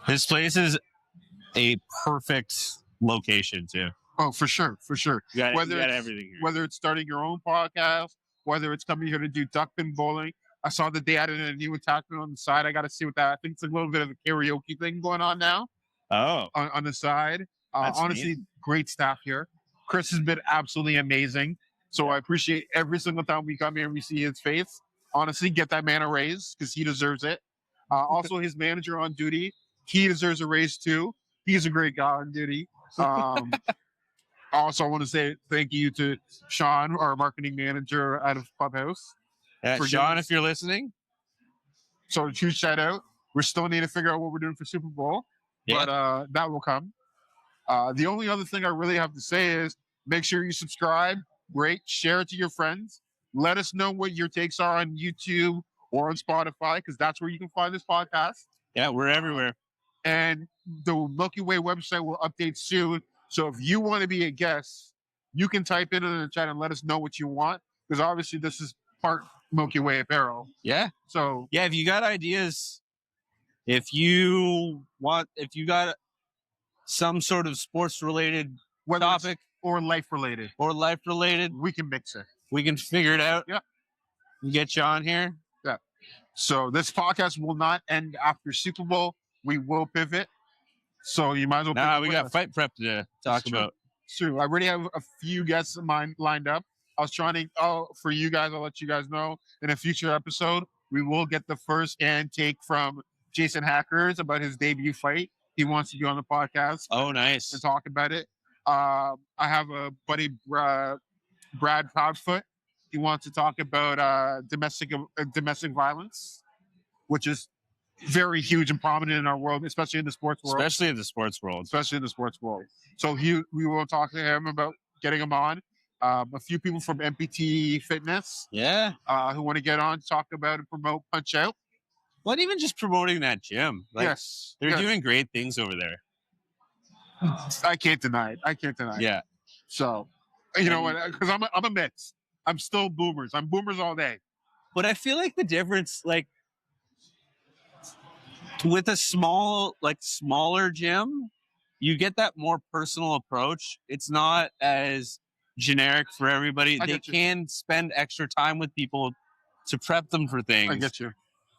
This place is a perfect location too. Oh, for sure. You got everything here. Whether it's starting your own podcast, whether it's coming here to do duckpin bowling. I saw that they added a new attachment on the side. I got to see what that. I think it's a little bit of a karaoke thing going on now. Oh, on the side. Honestly, neat. Great staff here. Chris has been absolutely amazing. So I appreciate every single time we come here and we see his face. Honestly, get that man a raise because he deserves it. Also, his manager on duty, he deserves a raise too. He's a great guy on duty. Also, I want to say thank you to Sean, our marketing manager out of Clubhouse. Yeah, Sean, if you're listening. So huge shout out. We still need to figure out what we're doing for Super Bowl, but that will come. The only other thing I really have to say is make sure you subscribe, rate, share it to your friends. Let us know what your takes are on YouTube or on Spotify, because that's where you can find this podcast. Yeah, we're everywhere. And the Milky Way website will update soon. So if you want to be a guest, you can type in the chat and let us know what you want, because obviously this is part Milky Way apparel. Yeah. So yeah, if you got ideas, if you got some sort of sports related topic or life related, we can mix it. We can figure it out. Yeah. And get you on here. Yeah. So this podcast will not end after Super Bowl. We will pivot. So you might as well. Nah, we got fight prep to talk about. It's true. I already have a few guests of mine lined up. I was trying to, for you guys, I'll let you guys know in a future episode, we will get the first hand take from Jason Hackers about his debut fight. He wants to be on the podcast. Oh, nice. To talk about it. I have a buddy, Brad Proudfoot. He wants to talk about domestic violence, which is very huge and prominent in our world, especially in the sports world. Especially in the sports world. So we will talk to him about getting him on. A few people from MPT Fitness, Yeah. who want to get on, talk about and promote Punch Out. Well, even just promoting that gym. Like, Yes, they're doing great things over there. I can't deny it. Yeah. So, you know what? Because I'm a mix. I'm still boomers. I'm boomers all day. But I feel like the difference, like, with a smaller gym, you get that more personal approach. It's not as generic for everybody. They can spend extra time with people to prep them for things. I get you.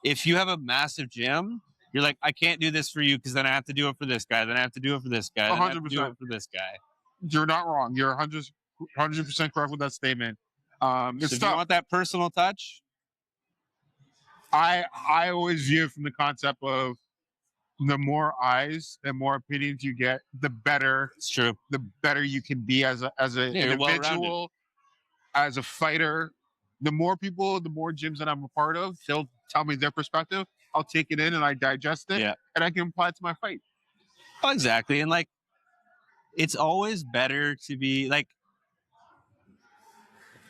If you have a massive gym, you're like, I can't do this for you because then I have to do it for this guy. Then I have to do it for this guy. Then I have to do it for this guy. You're not wrong. You're 100% correct with that statement. So if you want that personal touch, I always view it from the concept of the more eyes and more opinions you get, the better. It's true. The better you can be as an individual, as a fighter. The more people, the more gyms that I'm a part of, they'll tell me their perspective. I'll take it in and I digest it, and I can apply it to my fight. Oh, exactly. And like, it's always better to be like,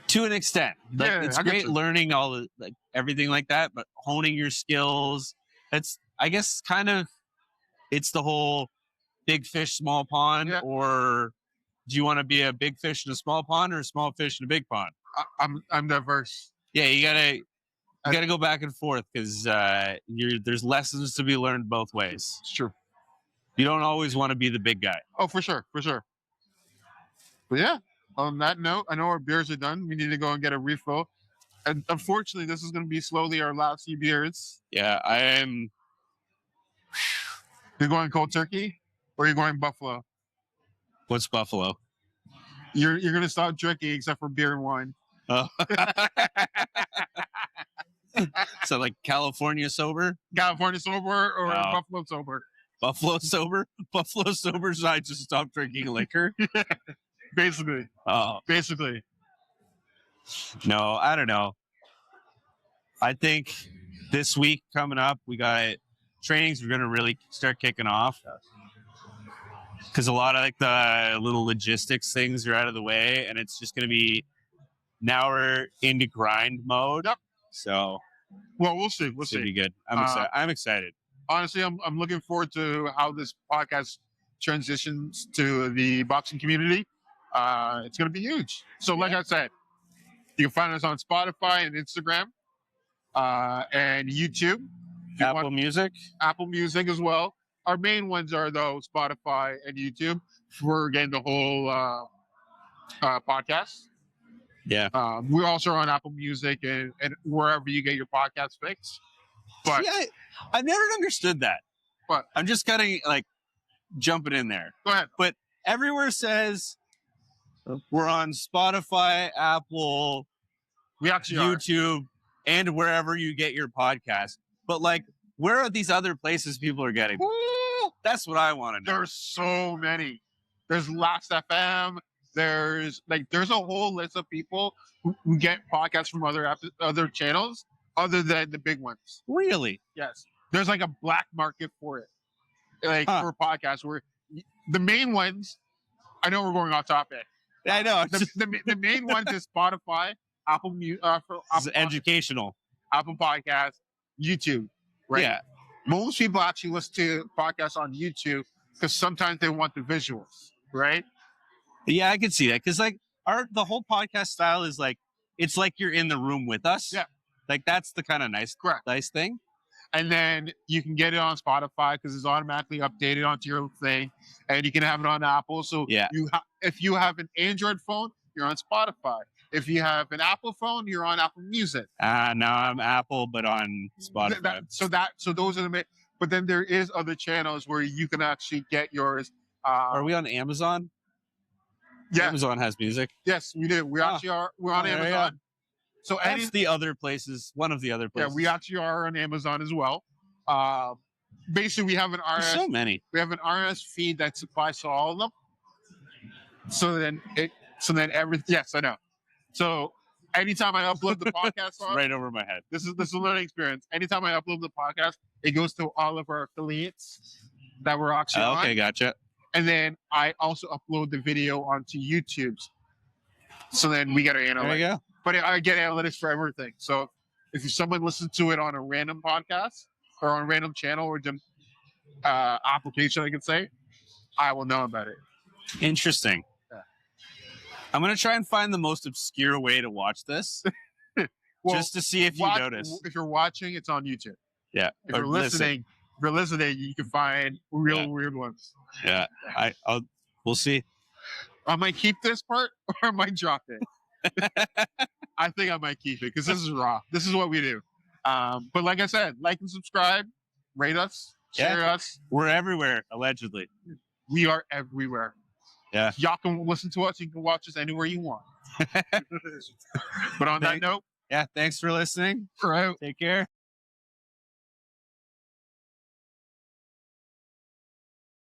to an extent. Like, it's great learning all the, like, everything like that, but honing your skills. That's, I guess, kind of, it's the whole big fish, small pond, or do you want to be a big fish in a small pond or a small fish in a big pond? I'm diverse. Yeah, you gotta go back and forth because there's lessons to be learned both ways. It's true. You don't always want to be the big guy. Oh, for sure. But yeah, on that note, I know our beers are done. We need to go and get a refill. And unfortunately, this is going to be slowly our last few beers. Yeah, I am. You're going cold turkey or you're going buffalo? What's buffalo? You're going to stop drinking except for beer and wine. Oh. So like California sober? California sober or Buffalo sober? Buffalo sober? Buffalo sober, so I just stopped drinking liquor? Basically. Oh. Basically. No, I don't know. I think this week coming up, we got trainings. We're going to really start kicking off. Because a lot of like the little logistics things are out of the way. And it's just going to be, now we're into grind mode. Yep. So. Well, we'll see. We'll see. It'll be good. I'm excited. Honestly, I'm looking forward to how this podcast transitions to the boxing community. It's going to be huge. So like I said, you can find us on Spotify and Instagram and YouTube. Apple Music as well. Our main ones are, though, Spotify and YouTube for getting the whole podcast. Yeah. We also are on Apple Music and wherever you get your podcast fix. But yeah, I never understood that. But I'm just kind of like jumping in there. Go ahead. But everywhere says we're on Spotify, Apple, we actually YouTube, and wherever you get your podcast. But like, where are these other places people are getting? Ooh, that's what I want to know. There's so many. There's Last FM. There's a whole list of people who get podcasts from other channels other than the big ones. Really? Yes. There's like a black market for it, for podcasts where the main ones. I know we're going off topic. I know. The main ones is Spotify, Apple Music, educational, Apple Podcasts, YouTube. Right? Yeah. Most people actually listen to podcasts on YouTube because sometimes they want the visuals, right? Yeah, I can see that because like the whole podcast style is like it's like you're in the room with us. Yeah, like that's the kind of nice thing. And then you can get it on Spotify because it's automatically updated onto your thing, and you can have it on Apple. So yeah, if you have an Android phone, you're on Spotify. If you have an Apple phone, you're on Apple Music. No, I'm Apple, but on Spotify. So those are the. But then there is other channels where you can actually get yours. Are we on Amazon? Yeah, Amazon has music. Yes, we do. We actually are. We're on Amazon. Yeah. So that's the other places. One of the other places. Yeah, we actually are on Amazon as well. Basically, we have an RS. There's so many. We have an RS feed that supplies to all of them. So then everything. Yes, I know. So anytime I upload the podcast, It's right over my head. this is a learning experience. Anytime I upload the podcast, it goes to all of our affiliates that we're actually Okay, on. gotcha. And then I also upload the video onto YouTube. So then we get our There you analytics. go. But I get analytics for everything. So if someone listens to it on a random podcast or on a random channel or application, I can say, I will know about it. Interesting. Yeah. I'm gonna try and find the most obscure way to watch this, Well, just to see if you notice. If you're watching, it's on YouTube. Yeah. If you're listening, you can find real weird ones. Yeah. We'll see. I might keep this part or I might drop it. I think I might keep it because this is raw. This is what we do. But like I said, like and subscribe, rate us, share us. We're everywhere, allegedly. We are everywhere. Yeah. Y'all can listen to us. You can watch us anywhere you want. But on that note, Yeah. Thanks for listening. we're out. Take care.